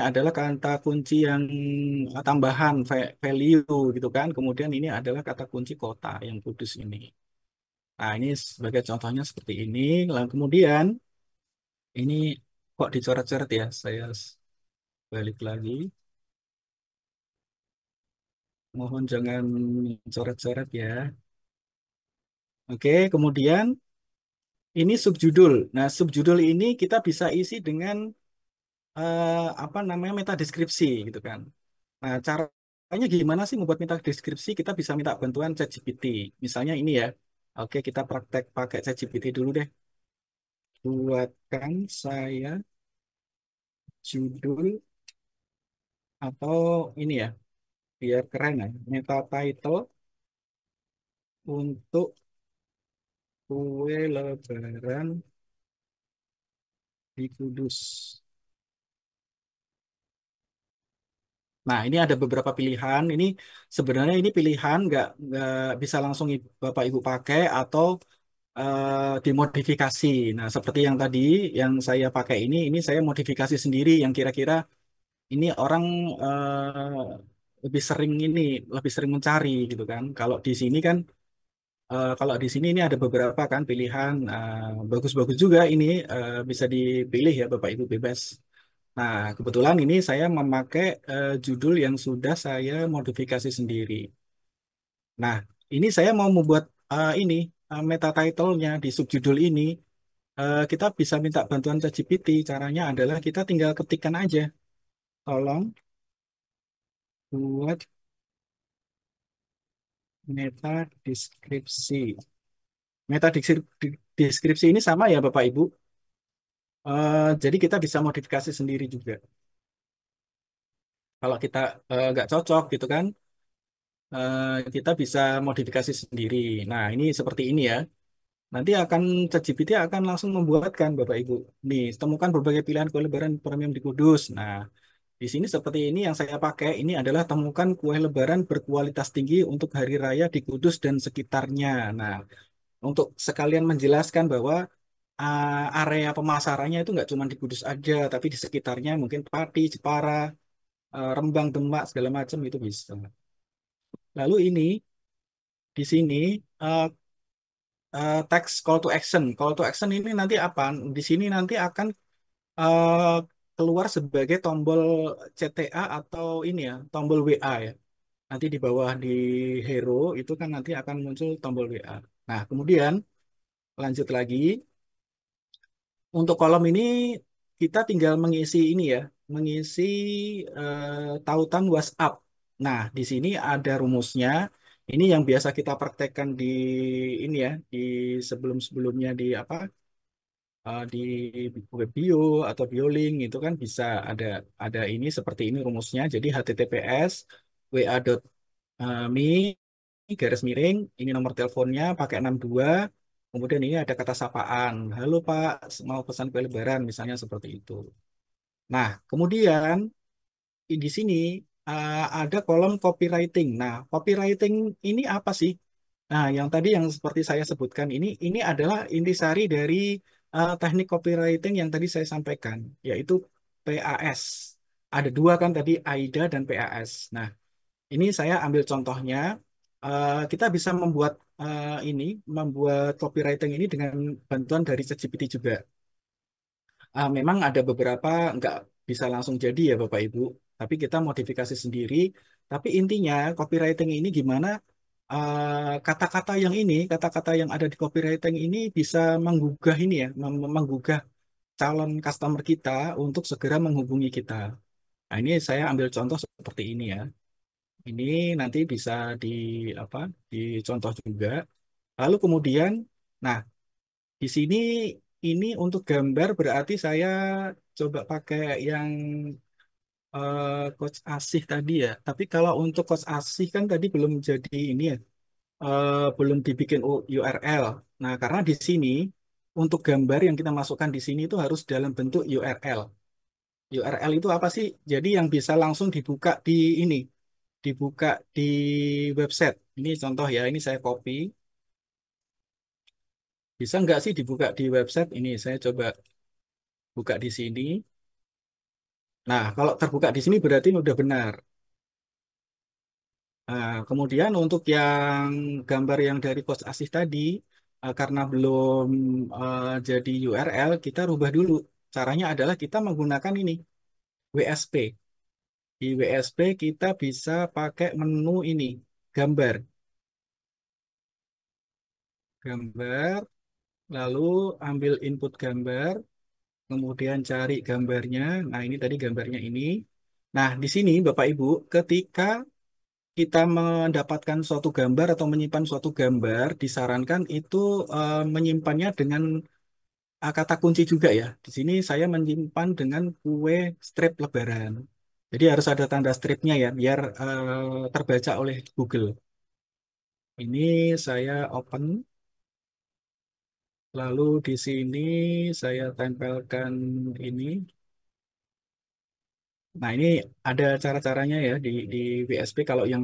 adalah kata kunci yang tambahan value gitu kan. Kemudian ini adalah kata kunci kota yang kudus ini. Nah, ini sebagai contohnya seperti ini. Lalu kemudian ini kok dicoret-coret ya? Saya balik lagi. Mohon jangan coret-coret ya. Oke, kemudian ini subjudul. Nah, subjudul ini kita bisa isi dengan apa namanya meta deskripsi gitu kan. Nah, caranya gimana sih membuat meta deskripsi? Kita bisa minta bantuan ChatGPT. Misalnya ini ya. Oke, kita praktek pakai ChatGPT dulu deh. Buatkan saya judul atau ini ya, biar keren ya. Meta title untuk kue lebaran di Kudus. Nah, ini ada beberapa pilihan. Ini sebenarnya ini pilihan nggak bisa langsung Bapak Ibu pakai atau dimodifikasi. Nah, seperti yang tadi yang saya pakai ini saya modifikasi sendiri yang kira-kira ini orang lebih sering mencari gitu kan. Kalau di sini ini ada beberapa kan pilihan bagus-bagus juga ini bisa dipilih ya Bapak Ibu bebas. Nah, kebetulan ini saya memakai judul yang sudah saya modifikasi sendiri. Nah, ini saya mau membuat ini meta title-nya di subjudul ini. Kita bisa minta bantuan ChatGPT. Caranya adalah kita tinggal ketikkan aja. Tolong buat meta deskripsi. Meta deskripsi ini sama ya Bapak Ibu. Jadi kita bisa modifikasi sendiri juga. Kalau kita nggak cocok gitu kan, kita bisa modifikasi sendiri. Nah, ini seperti ini ya. Nanti ChatGPT akan langsung membuatkan Bapak Ibu. Nih, temukan berbagai pilihan kue lebaran premium di Kudus. Nah, di sini seperti ini yang saya pakai. Ini adalah temukan kue lebaran berkualitas tinggi untuk hari raya di Kudus dan sekitarnya. Nah, untuk sekalian menjelaskan bahwa area pemasarannya itu nggak cuma di Kudus aja, tapi di sekitarnya mungkin Pati, Jepara, Rembang, Demak, segala macam itu bisa. Lalu ini di sini eh, text call to action. Call to action ini nanti apa? Di sini nanti akan eh, keluar sebagai tombol CTA atau ini ya, tombol WA ya. Nanti di bawah di hero itu kan nanti akan muncul tombol WA. Nah, kemudian lanjut lagi. Untuk kolom ini kita tinggal mengisi ini ya, mengisi tautan WhatsApp. Nah, di sini ada rumusnya. Ini yang biasa kita praktekkan di ini ya, di sebelum-sebelumnya di apa? Di web bio atau biolink itu kan bisa ada ini seperti ini rumusnya. Jadi HTTPS wa.me garis miring ini nomor teleponnya pakai 62. Kemudian ini ada kata sapaan. Halo Pak, mau pesan kue lebaran misalnya seperti itu. Nah, kemudian di sini ada kolom copywriting. Nah, copywriting ini apa sih? Nah, yang tadi yang seperti saya sebutkan ini adalah intisari dari teknik copywriting yang tadi saya sampaikan, yaitu PAS. Ada dua kan tadi, AIDA dan PAS. Nah, ini saya ambil contohnya. Kita bisa membuat copywriting ini dengan bantuan dari ChatGPT juga. Memang ada beberapa nggak bisa langsung jadi ya Bapak Ibu. tapi kita modifikasi sendiri. Tapi intinya copywriting ini gimana kata-kata yang ini, kata-kata yang ada di copywriting ini bisa menggugah ini ya, menggugah calon customer kita untuk segera menghubungi kita. Nah, ini saya ambil contoh seperti ini ya. Ini nanti bisa di apa? Dicontoh juga. Lalu kemudian, nah di sini ini untuk gambar berarti saya coba pakai yang Coach Asih tadi ya. Tapi kalau untuk Coach Asih kan tadi belum jadi ini ya, belum dibikin URL. Nah, karena di sini untuk gambar yang kita masukkan di sini itu harus dalam bentuk URL. URL itu apa sih? Jadi yang bisa langsung dibuka di ini, dibuka di website. Ini contoh ya, ini saya copy. Bisa nggak sih dibuka di website? Ini saya coba buka di sini. Nah, kalau terbuka di sini berarti udah benar. Nah, kemudian untuk yang gambar yang dari Coach Asih tadi, karena belum jadi URL, kita rubah dulu. Caranya adalah kita menggunakan ini, WSP. Di WSP kita bisa pakai menu ini, gambar. Gambar, lalu ambil input gambar, kemudian cari gambarnya. Nah, ini tadi gambarnya ini. Nah, di sini Bapak Ibu, ketika kita mendapatkan suatu gambar atau menyimpan suatu gambar, disarankan itu menyimpannya dengan kata kunci juga ya. Di sini saya menyimpan dengan kue strip Lebaran. Jadi harus ada tanda stripnya ya, biar terbaca oleh Google. Ini saya open, lalu di sini saya tempelkan ini. Nah, ini ada cara-caranya ya di WSP. Kalau yang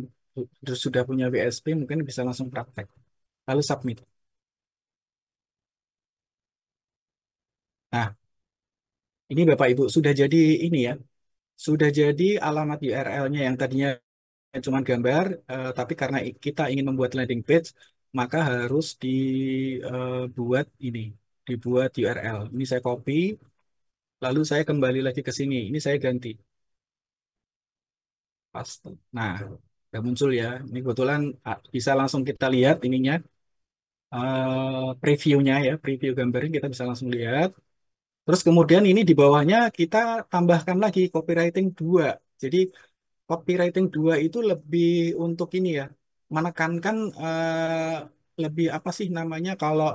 sudah punya WSP mungkin bisa langsung praktek. Lalu submit. Nah, ini Bapak Ibu sudah jadi ini ya, sudah jadi alamat URL-nya yang tadinya cuma gambar, tapi karena kita ingin membuat landing page, maka harus dibuat ini, dibuat URL. Ini saya copy, lalu saya kembali lagi ke sini. Ini saya ganti, paste. Nah, udah muncul ya. Ini kebetulan bisa langsung kita lihat ininya, previewnya ya, preview gambarnya kita bisa langsung lihat. Terus kemudian ini di bawahnya kita tambahkan lagi copywriting 2. Jadi copywriting 2 itu lebih untuk ini ya, menekankan lebih apa sih namanya kalau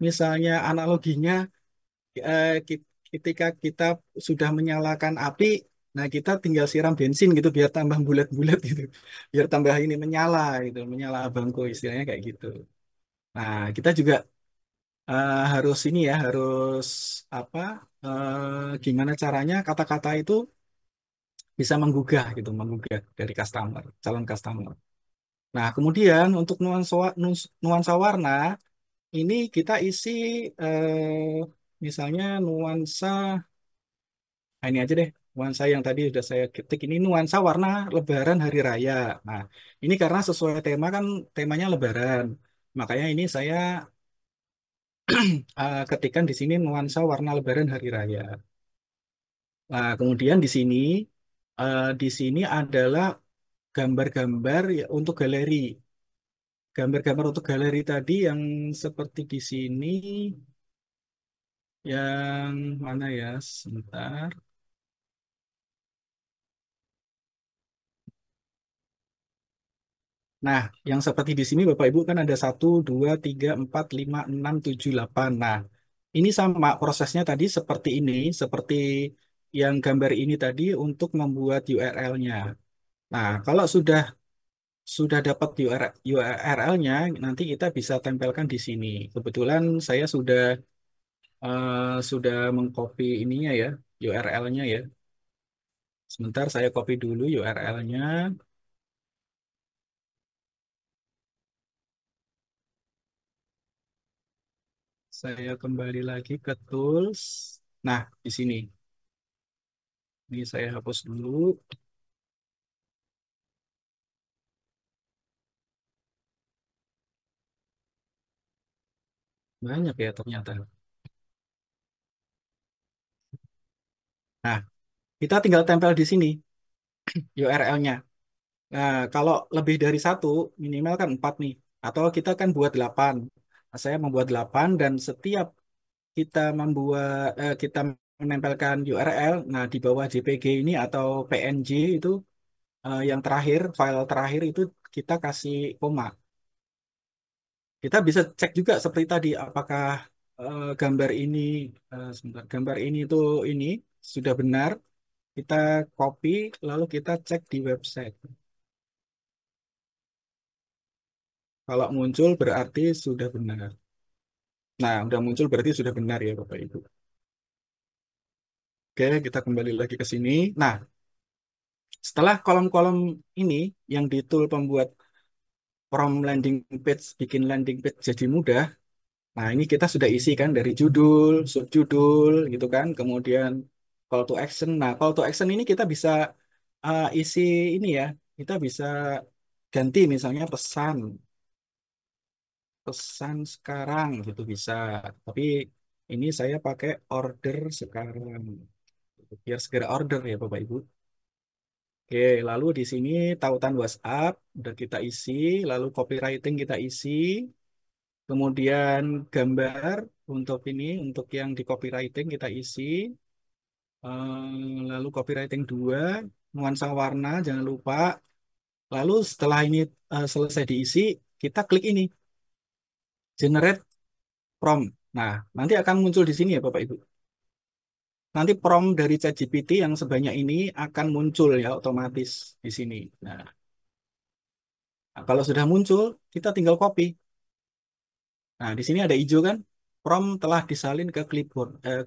misalnya analoginya ketika kita sudah menyalakan api, nah kita tinggal siram bensin gitu biar tambah bulat-bulat gitu, biar tambah ini menyala gitu, menyala abangku istilahnya kayak gitu. Nah kita juga harus ini ya, harus apa? Gimana caranya kata-kata itu bisa menggugah gitu, menggugah dari customer, calon customer. Nah, kemudian untuk nuansa warna ini kita isi misalnya nuansa ini aja deh. Nuansa yang tadi sudah saya ketik ini nuansa warna Lebaran Hari Raya. Nah, ini karena sesuai tema kan temanya Lebaran. Makanya ini saya ketikkan di sini nuansa warna Lebaran Hari Raya. Nah, kemudian di sini adalah gambar-gambar ya, untuk galeri. Gambar-gambar untuk galeri tadi yang seperti di sini, yang mana ya? Sebentar. Nah, yang seperti di sini Bapak Ibu kan ada 1, 2, 3, 4, 5, 6, 7, 8. Nah, ini sama prosesnya tadi seperti ini, seperti yang gambar ini tadi untuk membuat URL-nya. Nah, kalau sudah dapat URL-nya, nanti kita bisa tempelkan di sini. Kebetulan saya sudah mengcopy ininya ya, URL-nya ya. Sebentar saya copy dulu URL-nya. Saya kembali lagi ke tools. Nah, di sini. Ini saya hapus dulu. Banyak ya ternyata. Nah, kita tinggal tempel di sini. URL-nya. Nah, kalau lebih dari satu, minimal kan 4 nih. Atau kita kan buat 8. Nah, saya membuat 8 dan setiap kita menempelkan URL, nah di bawah JPG ini atau PNG itu yang terakhir, file terakhir itu kita kasih koma. Kita bisa cek juga seperti tadi, apakah gambar ini, sebentar, gambar ini itu ini sudah benar. Kita copy, lalu kita cek di website. Kalau muncul berarti sudah benar. Nah, udah muncul berarti sudah benar ya Bapak Ibu. Oke, kita kembali lagi ke sini. Nah, setelah kolom-kolom ini yang di tool pembuat from landing page, bikin landing page jadi mudah. Nah, ini kita sudah isi kan dari judul, subjudul gitu kan, kemudian call to action. Nah, call to action ini kita bisa isi ini ya. Kita bisa ganti misalnya pesan, pesan sekarang gitu bisa. Tapi ini saya pakai order sekarang. Biar segera order ya Bapak Ibu. Oke, lalu di sini tautan WhatsApp udah kita isi, lalu copywriting kita isi, kemudian gambar untuk ini, untuk yang di copywriting kita isi. Lalu copywriting 2 nuansa warna, jangan lupa. Lalu setelah ini selesai diisi, kita klik ini, generate prompt. Nah, nanti akan muncul di sini ya Bapak Ibu. Nanti prompt dari ChatGPT yang sebanyak ini akan muncul ya otomatis di sini. Nah, kalau sudah muncul, kita tinggal copy. Nah, di sini ada hijau kan, prompt telah disalin ke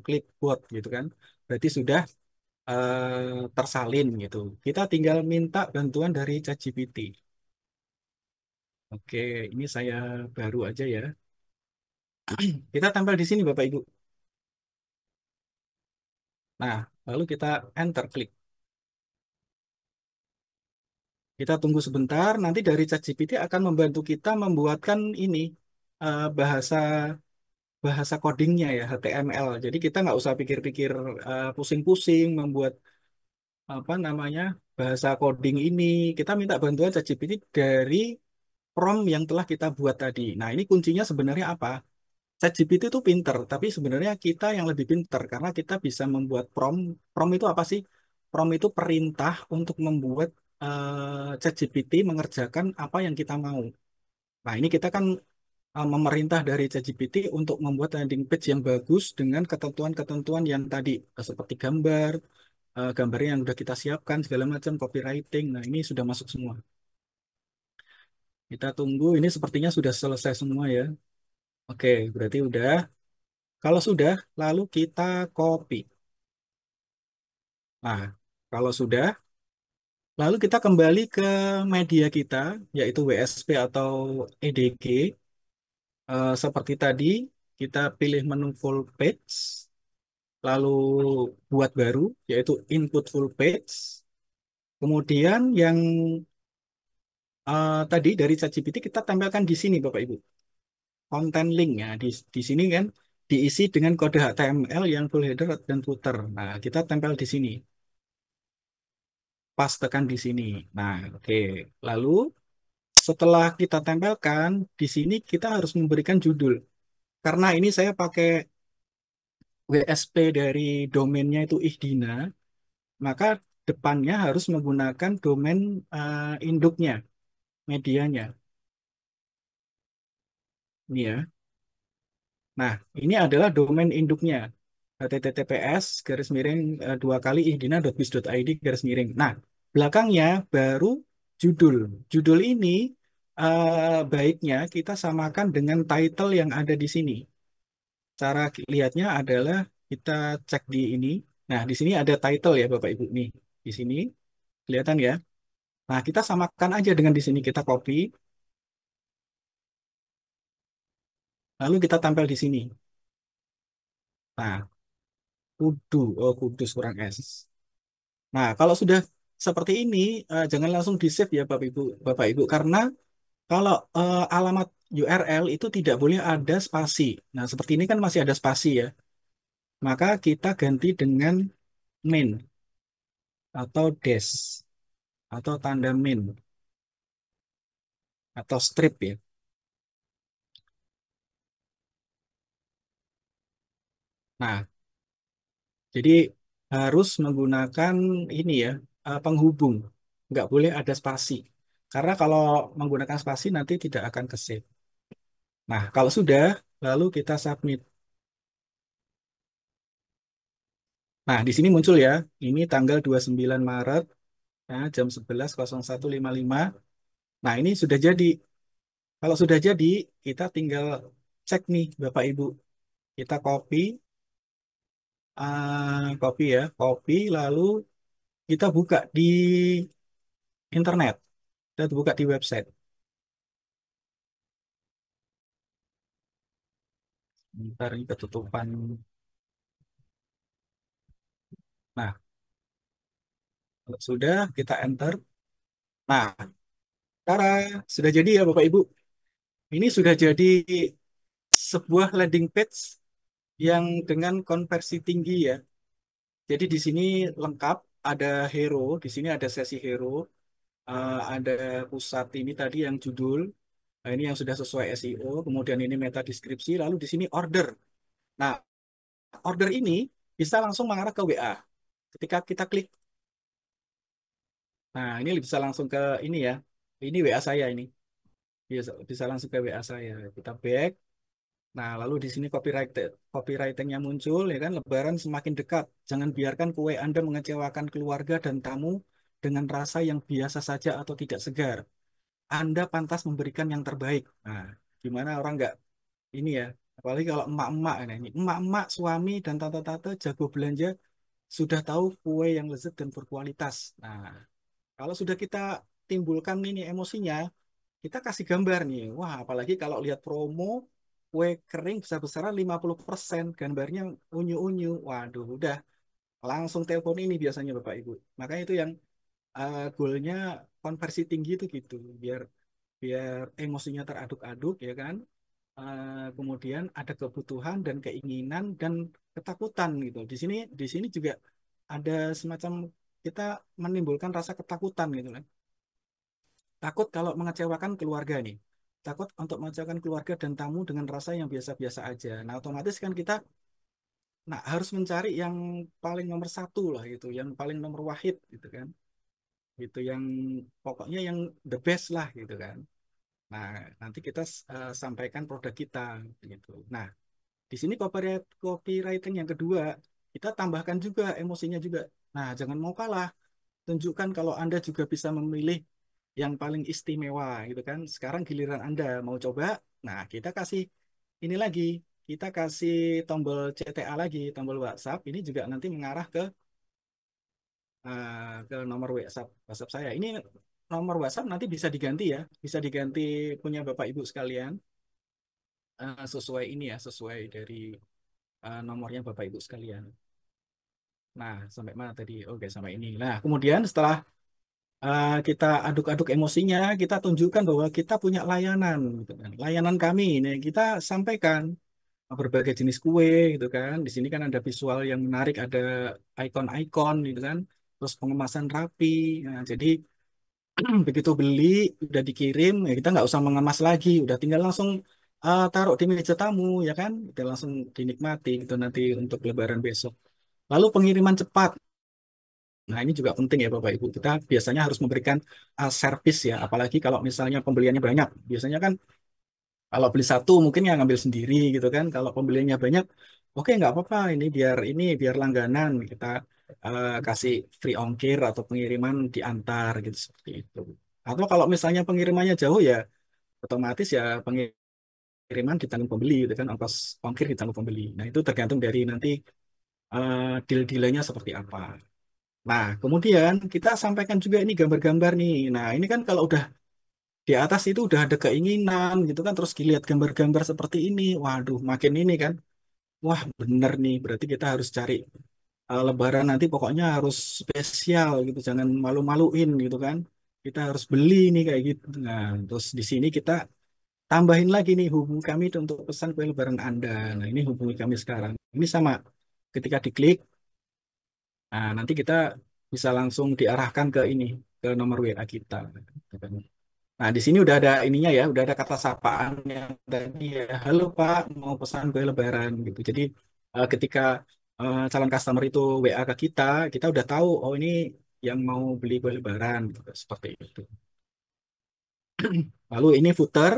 clipboard gitu kan. Berarti sudah tersalin gitu. Kita tinggal minta bantuan dari ChatGPT. Oke, ini saya baru aja ya. Kita tempel di sini Bapak Ibu. Nah, lalu kita enter klik. Kita tunggu sebentar, nanti dari ChatGPT akan membantu kita membuatkan ini bahasa bahasa codingnya ya HTML. Jadi kita nggak usah pikir-pikir pusing-pusing membuat apa namanya bahasa coding ini. Kita minta bantuan ChatGPT dari prompt yang telah kita buat tadi. Nah, ini kuncinya sebenarnya apa? ChatGPT itu pinter, tapi sebenarnya kita yang lebih pinter karena kita bisa membuat prompt. Prompt itu apa sih? Prompt itu perintah untuk membuat ChatGPT mengerjakan apa yang kita mau. Nah, ini kita kan memerintah dari ChatGPT untuk membuat landing page yang bagus dengan ketentuan-ketentuan yang tadi, seperti gambar, gambarnya yang sudah kita siapkan, segala macam, copywriting. Nah, ini sudah masuk semua. Kita tunggu, ini sepertinya sudah selesai semua ya. Oke, berarti udah. Kalau sudah, lalu kita copy. Nah, kalau sudah, lalu kita kembali ke media kita, yaitu WSP atau EDG. Seperti tadi, kita pilih menu full page, lalu buat baru, yaitu input full page. Kemudian yang tadi dari ChatGPT kita tempelkan di sini, Bapak Ibu. Konten link ya, di sini kan diisi dengan kode HTML yang full header dan footer. Nah, kita tempel di sini. Pas tekan di sini. Nah, oke. Lalu setelah kita tempelkan di sini kita harus memberikan judul. Karena ini saya pakai WSP dari domainnya itu Ihdina, maka depannya harus menggunakan domain induknya, medianya. Ini ya. Nah, ini adalah domain induknya. HTTPS garis miring dua kali ihdina.biz.id garis miring. Nah, belakangnya baru judul. Judul ini baiknya kita samakan dengan title yang ada di sini. Cara lihatnya adalah kita cek di ini. Nah, di sini ada title ya Bapak Ibu nih. Di sini kelihatan ya. Nah, kita samakan aja dengan di sini kita copy, lalu kita tempel di sini. Nah, kudus kurang S. Nah, kalau sudah seperti ini, jangan langsung di-save ya Bapak Ibu, karena kalau alamat URL itu tidak boleh ada spasi. Nah, seperti ini kan masih ada spasi ya. Maka kita ganti dengan main atau dash. atau tanda min atau strip ya. Nah, jadi harus menggunakan ini ya, penghubung. Nggak boleh ada spasi. Karena kalau menggunakan spasi nanti tidak akan ke save. Nah, kalau sudah, lalu kita submit. Nah, di sini muncul ya, ini tanggal 29 Maret, ya, jam 11.01.55. Nah, ini sudah jadi. Kalau sudah jadi, kita tinggal cek nih, Bapak Ibu. Kita copy ya, copy, lalu kita buka di internet, kita buka di website. Bentar, ini ketutupan. Nah, kalau sudah, kita enter. Nah, tara, sudah jadi ya Bapak Ibu. Ini sudah jadi sebuah landing page yang dengan konversi tinggi ya. Jadi di sini lengkap, ada hero, di sini ada sesi hero, ada pusat ini tadi yang judul, nah, ini yang sudah sesuai SEO, kemudian ini meta deskripsi, lalu di sini order. Nah, order ini bisa langsung mengarah ke WA. Ketika kita klik, nah ini bisa langsung ke ini ya, ini WA saya ini, bisa langsung ke WA saya. Kita back. Nah, lalu di sini copywritingnya muncul, ya kan, Lebaran semakin dekat. Jangan biarkan kue Anda mengecewakan keluarga dan tamu dengan rasa yang biasa saja atau tidak segar. Anda pantas memberikan yang terbaik. Nah, gimana orang nggak ini ya? Apalagi kalau emak-emak, nah ini emak-emak, suami dan tante-tante jago belanja sudah tahu kue yang lezat dan berkualitas. Nah, kalau sudah kita timbulkan ini emosinya, kita kasih gambar nih. Wah, apalagi kalau lihat promo kue kering besar-besaran 50%, gambarnya unyu-unyu. Waduh, udah langsung telepon ini biasanya Bapak Ibu. Makanya itu yang goalnya konversi tinggi itu gitu, biar biar emosinya teraduk-aduk ya kan. Kemudian ada kebutuhan dan keinginan dan ketakutan gitu. Di sini juga ada semacam kita menimbulkan rasa ketakutan gitu kan. Takut kalau mengecewakan keluarga nih. Takut untuk mengecewakan keluarga dan tamu dengan rasa yang biasa-biasa aja. Nah, otomatis kan kita harus mencari yang paling nomor satu lah gitu, yang paling nomor wahid gitu kan. Gitu yang pokoknya yang the best lah gitu kan. Nah, nanti kita sampaikan produk kita gitu. Nah, di sini copywriting yang kedua, kita tambahkan juga emosinya juga. Nah, jangan mau kalah. Tunjukkan kalau Anda juga bisa memilih yang paling istimewa gitu kan. Sekarang giliran Anda mau coba. Nah, kita kasih ini lagi. Kita kasih tombol CTA lagi, tombol WhatsApp. Ini juga nanti mengarah ke nomor WhatsApp saya. Ini nomor WhatsApp nanti bisa diganti ya. Bisa diganti punya Bapak Ibu sekalian. Sesuai ini ya, sesuai dari nomornya Bapak Ibu sekalian. Nah, sampai mana tadi? Oke, sampai ini. Nah, kemudian setelah kita aduk-aduk emosinya, kita tunjukkan bahwa kita punya layanan, gitu kan. Layanan kami ini kita sampaikan berbagai jenis kue, gitu kan. Di sini kan ada visual yang menarik, ada ikon-ikon, gitu kan. Terus pengemasan rapi. Nah, jadi begitu beli, udah dikirim, ya kita nggak usah mengemas lagi, udah tinggal langsung taruh di meja tamu, ya kan. Kita langsung dinikmati, gitu nanti untuk Lebaran besok. Lalu pengiriman cepat. Nah, ini juga penting ya Bapak Ibu. Kita biasanya harus memberikan servis ya, apalagi kalau misalnya pembeliannya banyak. Biasanya kan kalau beli satu mungkin ya ngambil sendiri gitu kan. Kalau pembeliannya banyak, oke nggak apa-apa. Ini biar langganan kita kasih free ongkir atau pengiriman diantar gitu seperti itu. Atau kalau misalnya pengirimannya jauh ya, otomatis ya pengiriman ditanggung pembeli gitu kan, ongkos ongkir ditanggung pembeli. Nah, itu tergantung dari nanti deal-dealnya seperti apa. Nah, kemudian kita sampaikan juga ini gambar-gambar nih. Nah, ini kan kalau udah di atas itu udah ada keinginan gitu kan, terus dilihat gambar-gambar seperti ini, waduh, makin ini kan, wah bener nih, berarti kita harus cari Lebaran nanti pokoknya harus spesial gitu, jangan malu-maluin gitu kan. Kita harus beli nih kayak gitu. Nah, terus di sini kita tambahin lagi nih hubungi kami untuk pesan kue Lebaran Anda. Nah, ini hubungi kami sekarang. Ini sama, ketika diklik, nah nanti kita bisa langsung diarahkan ke ini. ke nomor WA kita. Nah, di sini udah ada ininya ya, udah ada kata sapaan yang tadi ya, halo Pak, mau pesan kue Lebaran gitu. Jadi ketika calon customer itu WA ke kita udah tahu, oh ini yang mau beli kue Lebaran gitu, seperti itu. Lalu ini footer,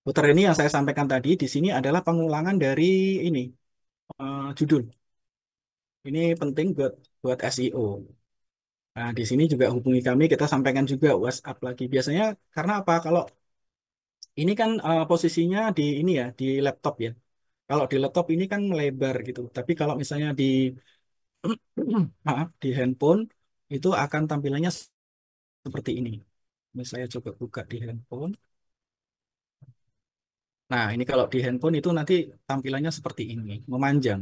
footer ini yang saya sampaikan tadi di sini adalah pengulangan dari ini judul. Ini penting buat buat SEO. Nah, di sini juga hubungi kami, kita sampaikan juga WhatsApp lagi. Biasanya karena apa? Kalau ini kan posisinya di ini ya, di laptop ya. Kalau di laptop ini kan melebar gitu. Tapi kalau misalnya di maaf, di handphone itu akan tampilannya seperti ini. Ini saya coba buka di handphone. Nah, ini kalau di handphone itu nanti tampilannya seperti ini, memanjang,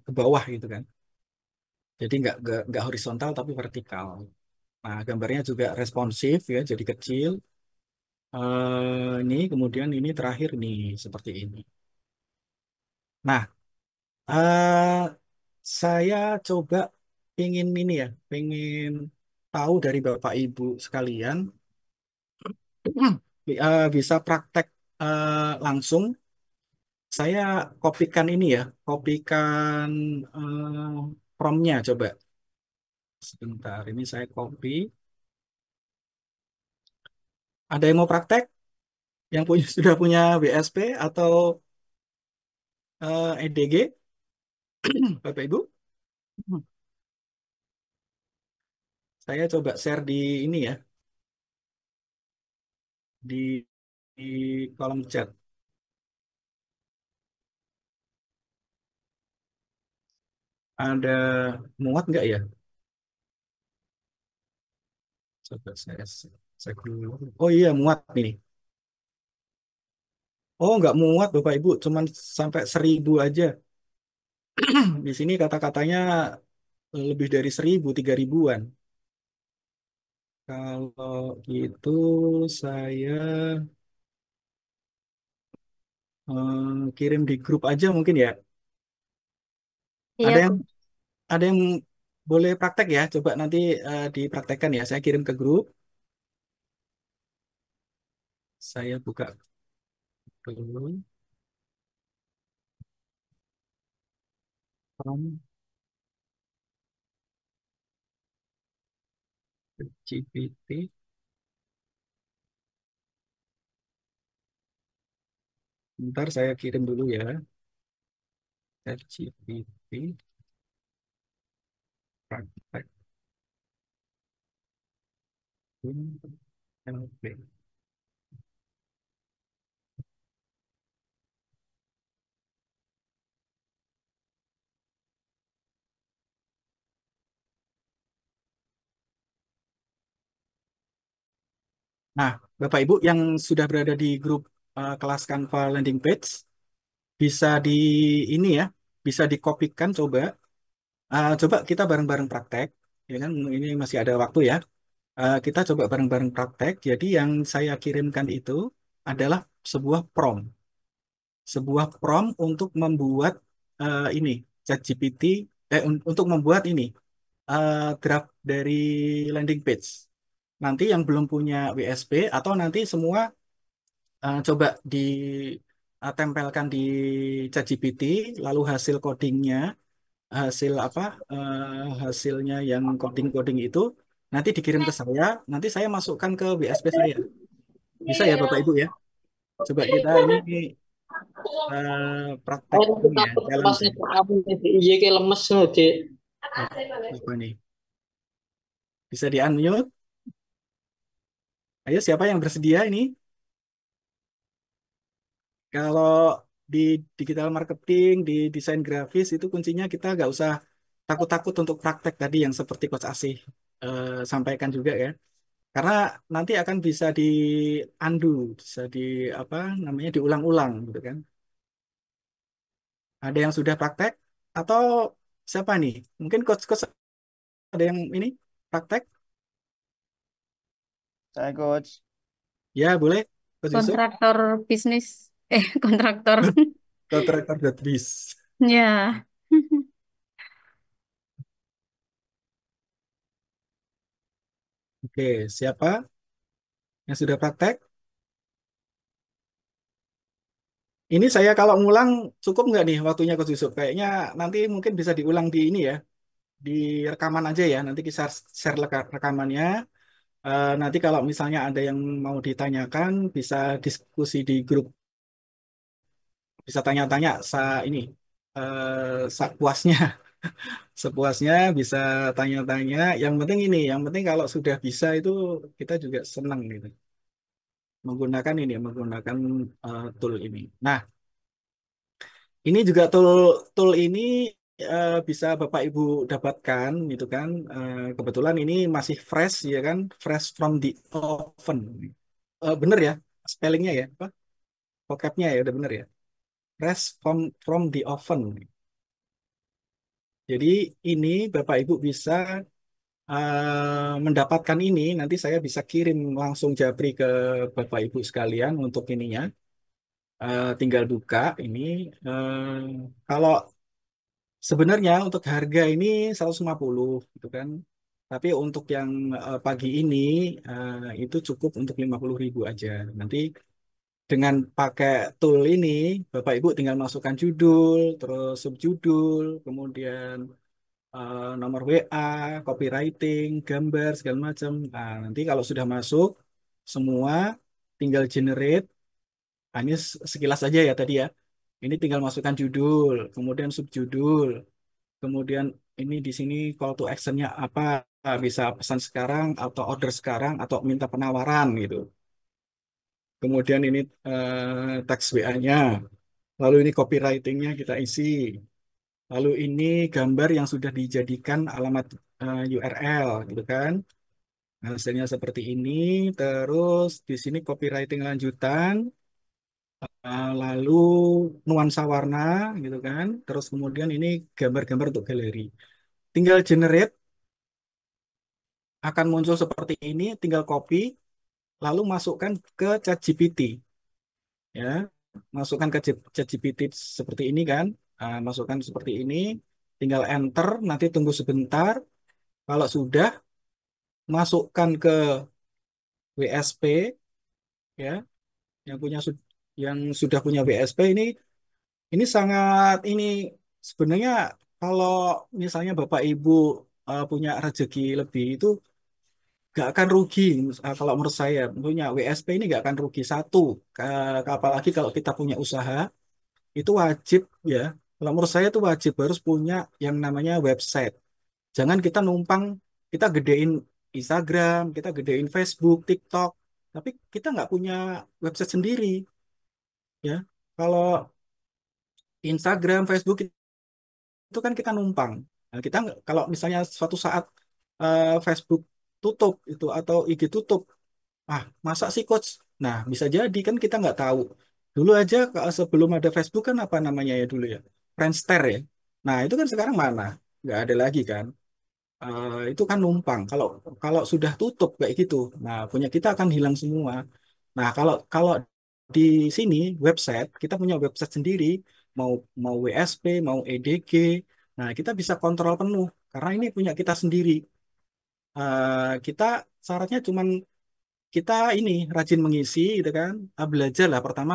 ke bawah gitu kan. Jadi nggak horizontal tapi vertikal. Nah, gambarnya juga responsif ya, jadi kecil. Ini kemudian ini terakhir nih seperti ini. Nah, eh, saya coba ingin ini ya, ingin tahu dari Bapak Ibu sekalian, bisa praktek langsung. Saya kopikan ini ya, kopikan promnya coba. Sebentar, ini saya copy. Ada yang mau praktek? Yang punya sudah punya BSP atau EDG, Bapak Ibu? Saya coba share di ini ya, di, di kolom chat. Ada muat nggak ya? Coba saya cek dulu. Oh iya, muat ini. Oh, nggak muat Bapak Ibu, cuman sampai 1.000 aja. Di sini kata-katanya lebih dari 1.000, 3.000-an. Kalau gitu saya kirim di grup aja mungkin ya. Iya, Ada yang ada yang boleh praktek ya? Coba nanti dipraktekkan ya. Saya kirim ke grup. Saya buka dulu. From GPT. Ntar saya kirim dulu ya. GPT praktek NLP. Nah, Bapak Ibu yang sudah berada di grup kelas Canva landing page, bisa di ini ya, bisa dikopikan coba. Coba kita bareng-bareng praktek, ya kan? Ini masih ada waktu ya. Kita coba bareng-bareng praktek. Jadi yang saya kirimkan itu adalah sebuah prompt, sebuah prompt untuk membuat ini ChatGPT, untuk membuat ini draft dari landing page. Nanti yang belum punya WSP atau nanti semua coba ditempelkan di ChatGPT, lalu hasil codingnya, hasil apa, hasilnya yang coding-coding itu nanti dikirim ke saya, nanti saya masukkan ke WSP saya. Bisa ya Bapak Ibu ya? Coba kita ini praktek Aku ini ya, takut pas challenge ya. nyetok aku iya kayak lemes loh, Dik. Apa nih? Bisa di-unmute? Ayo siapa yang bersedia ini? Kalau di digital marketing, di desain grafis itu kuncinya kita nggak usah takut-takut untuk praktek tadi yang seperti Coach Asih sampaikan juga ya. Karena nanti akan bisa di undo, bisa di apa namanya diulang-ulang gitu kan. Ada yang sudah praktek atau siapa nih? Mungkin coach-coach ada yang ini praktek? Saya coach. Ya boleh, Coach Yusuf. kontraktor bisnis. Kontraktor. Kontraktor.biz. Ya. Oke, siapa yang sudah praktek? Ini saya kalau ngulang cukup nggak nih waktunya Coach Yusuf? Kayaknya nanti mungkin bisa diulang di ini ya, di rekaman aja ya. Nanti kita share rekamannya. Nanti kalau misalnya ada yang mau ditanyakan, bisa diskusi di grup, bisa tanya-tanya ini sepuasnya, sepuasnya bisa tanya-tanya. Yang penting ini, yang penting kalau sudah bisa itu kita juga senang gitu, menggunakan ini, menggunakan tool ini. Nah, ini juga tool tool ini bisa Bapak Ibu dapatkan gitu kan. Kebetulan ini masih fresh ya kan, fresh from the oven. Bener ya spellingnya ya, apa? Vocabnya ya udah bener ya. Fresh from the oven. Jadi ini Bapak Ibu bisa mendapatkan ini. Nanti saya bisa kirim langsung japri ke Bapak Ibu sekalian untuk ininya. Tinggal buka ini. Kalau sebenarnya untuk harga ini 150 gitu kan. Tapi untuk yang pagi ini itu cukup untuk 50.000 aja. Nanti dengan pakai tool ini Bapak Ibu tinggal masukkan judul, terus subjudul, kemudian nomor WA, copywriting, gambar segala macam. Nah, nanti kalau sudah masuk semua tinggal generate. Ini sekilas aja ya tadi ya. Ini tinggal masukkan judul, kemudian subjudul. Kemudian ini di sini call to actionnya apa? Bisa pesan sekarang atau order sekarang atau minta penawaran gitu. Kemudian ini teks WA-nya. Lalu ini copywriting-nya kita isi. Lalu ini gambar yang sudah dijadikan alamat URL gitu kan. Hasilnya seperti ini. Terus di sini copywriting lanjutan. Lalu nuansa warna gitu kan. Terus kemudian ini gambar-gambar untuk galeri. Tinggal generate akan muncul seperti ini, tinggal copy, lalu masukkan ke ChatGPT, ya, masukkan ke ChatGPT seperti ini kan, masukkan seperti ini, tinggal enter, nanti tunggu sebentar, kalau sudah masukkan ke WSP, ya, yang punya yang sudah punya WSP ini sangat ini sebenarnya kalau misalnya Bapak Ibu punya rezeki lebih itu gak akan rugi. Kalau menurut saya punya WSP ini gak akan rugi satu. Apalagi kalau kita punya usaha itu wajib ya. Kalau menurut saya itu wajib harus punya yang namanya website. Jangan kita numpang kita gedein Instagram, kita gedein Facebook, TikTok, tapi kita nggak punya website sendiri ya. Kalau Instagram, Facebook itu kan kita numpang. Nah, kita kalau misalnya suatu saat Facebook tutup itu atau IG tutup. Masa sih coach? Nah, bisa jadi kan kita nggak tahu. Dulu aja sebelum ada Facebook kan apa namanya ya dulu ya? Friendster ya. Nah, itu kan sekarang mana? Nggak ada lagi kan? Itu kan numpang. Kalau kalau sudah tutup kayak gitu, nah punya kita akan hilang semua. Nah, kalau kalau di sini website kita punya website sendiri, mau mau WSP, mau EDG. Nah, kita bisa kontrol penuh karena ini punya kita sendiri. Kita syaratnya cuman kita ini rajin mengisi gitu kan. Belajar lah pertama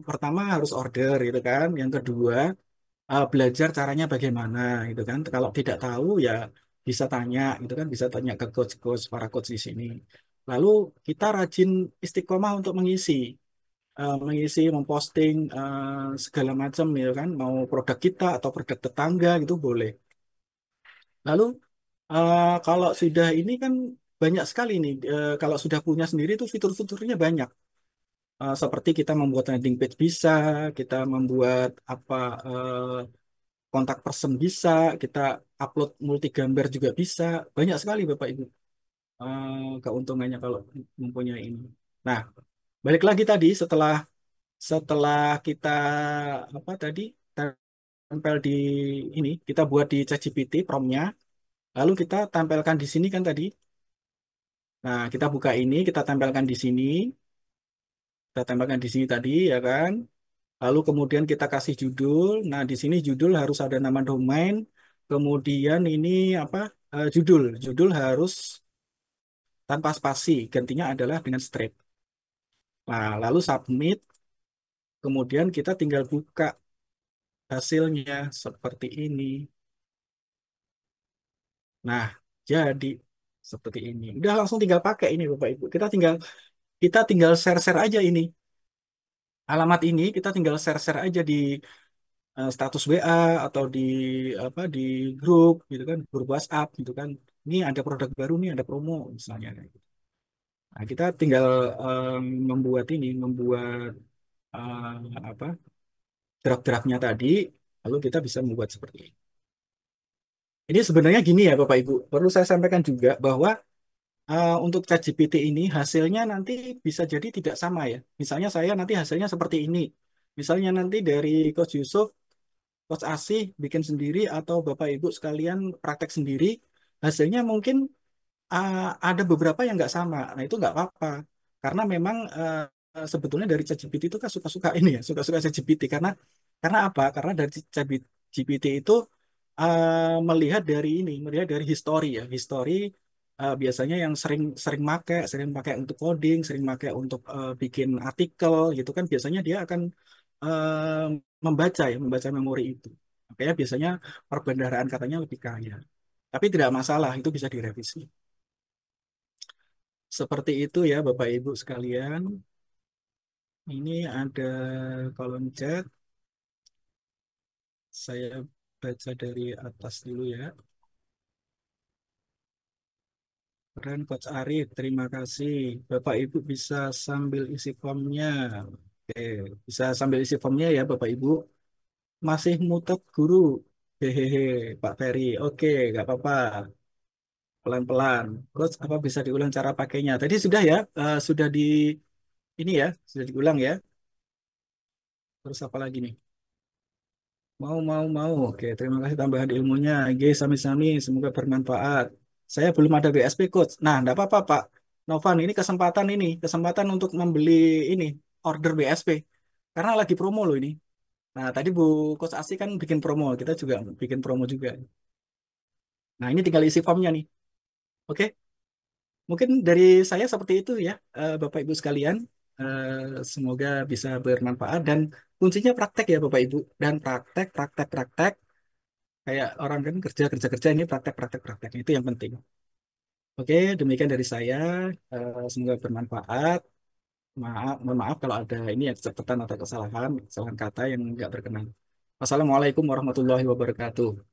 pertama harus order gitu kan, yang kedua belajar caranya bagaimana gitu kan, kalau tidak tahu ya bisa tanya gitu kan, bisa tanya ke coach-coach para coach di sini. Lalu kita rajin istiqomah untuk mengisi memposting segala macam ya kan, mau produk kita atau produk tetangga gitu boleh. Lalu kalau sudah ini kan banyak sekali nih. Kalau sudah punya sendiri itu fitur-fiturnya banyak. Seperti kita membuat landing page bisa, kita membuat apa kontak person bisa, kita upload multi gambar juga bisa. Banyak sekali Bapak Ibu keuntungannya kalau mempunyai ini. Nah, balik lagi tadi setelah setelah kita apa tadi tempel di ini, kita buat di ChatGPT prompt-nya, lalu kita tempelkan di sini kan tadi. Nah, kita buka ini, kita tempelkan di sini, kita tempelkan di sini tadi ya kan. Lalu kemudian kita kasih judul. Nah, di sini judul harus ada nama domain. Kemudian ini apa? Judul. Judul harus tanpa spasi, gantinya adalah dengan straight. Nah, lalu submit, kemudian kita tinggal buka hasilnya seperti ini. Nah, jadi seperti ini. Udah langsung tinggal pakai ini Bapak Ibu. Kita tinggal share-share aja ini. Alamat ini kita tinggal share-share aja di status WA atau di apa di grup gitu kan, grup WhatsApp gitu kan. Ini ada produk baru nih, ada promo misalnya. Nah, kita tinggal membuat apa draft-draftnya tadi, lalu kita bisa membuat seperti ini. Ini sebenarnya gini ya Bapak Ibu, perlu saya sampaikan juga bahwa untuk ChatGPT ini hasilnya nanti bisa jadi tidak sama ya. Misalnya saya nanti hasilnya seperti ini. Misalnya nanti dari Coach Yusuf, Coach Asih bikin sendiri atau Bapak Ibu sekalian praktek sendiri, hasilnya mungkin ada beberapa yang nggak sama. Nah itu nggak apa-apa. Karena memang sebetulnya dari ChatGPT itu kan suka-suka ini ya, suka-suka ChatGPT. Karena apa? Karena dari ChatGPT itu melihat dari histori ya, histori biasanya yang sering pakai untuk coding, sering pakai untuk bikin artikel gitu kan, biasanya dia akan membaca memori itu. Makanya biasanya perbendaharaan katanya lebih kaya. Tapi tidak masalah, itu bisa direvisi. Seperti itu ya Bapak Ibu sekalian. Ini ada kolom chat. Saya baca dari atas dulu ya. Keren Coach Arif, terima kasih. Bapak Ibu bisa sambil isi formnya. Oke, bisa sambil isi formnya ya Bapak Ibu. Masih mutet guru. Hehehe, Pak Ferry. Oke, nggak apa-apa. Pelan-pelan. Coach, apa bisa diulang cara pakainya? Tadi sudah ya, sudah di ini ya, sudah diulang ya. Terus apa lagi nih? Mau. Oke, terima kasih tambahan ilmunya. Oke, sami-sami. Semoga bermanfaat. Saya belum ada BSP Coach. Nah, enggak apa-apa, Pak Novan. Kesempatan untuk membeli ini, order BSP. Karena lagi promo loh ini. Nah, tadi Bu Coach Asi kan bikin promo. Kita juga bikin promo juga. Nah, ini tinggal isi formnya nih. Oke, mungkin dari saya seperti itu ya, Bapak Ibu sekalian. Semoga bisa bermanfaat dan kuncinya praktek ya Bapak Ibu. Dan praktek. Kayak orang kan kerja ini praktek itu yang penting. Oke, demikian dari saya. Semoga bermanfaat. Mohon maaf kalau ada ini ya catatan atau kesalahan kata yang nggak berkenan. Wassalamualaikum warahmatullahi wabarakatuh.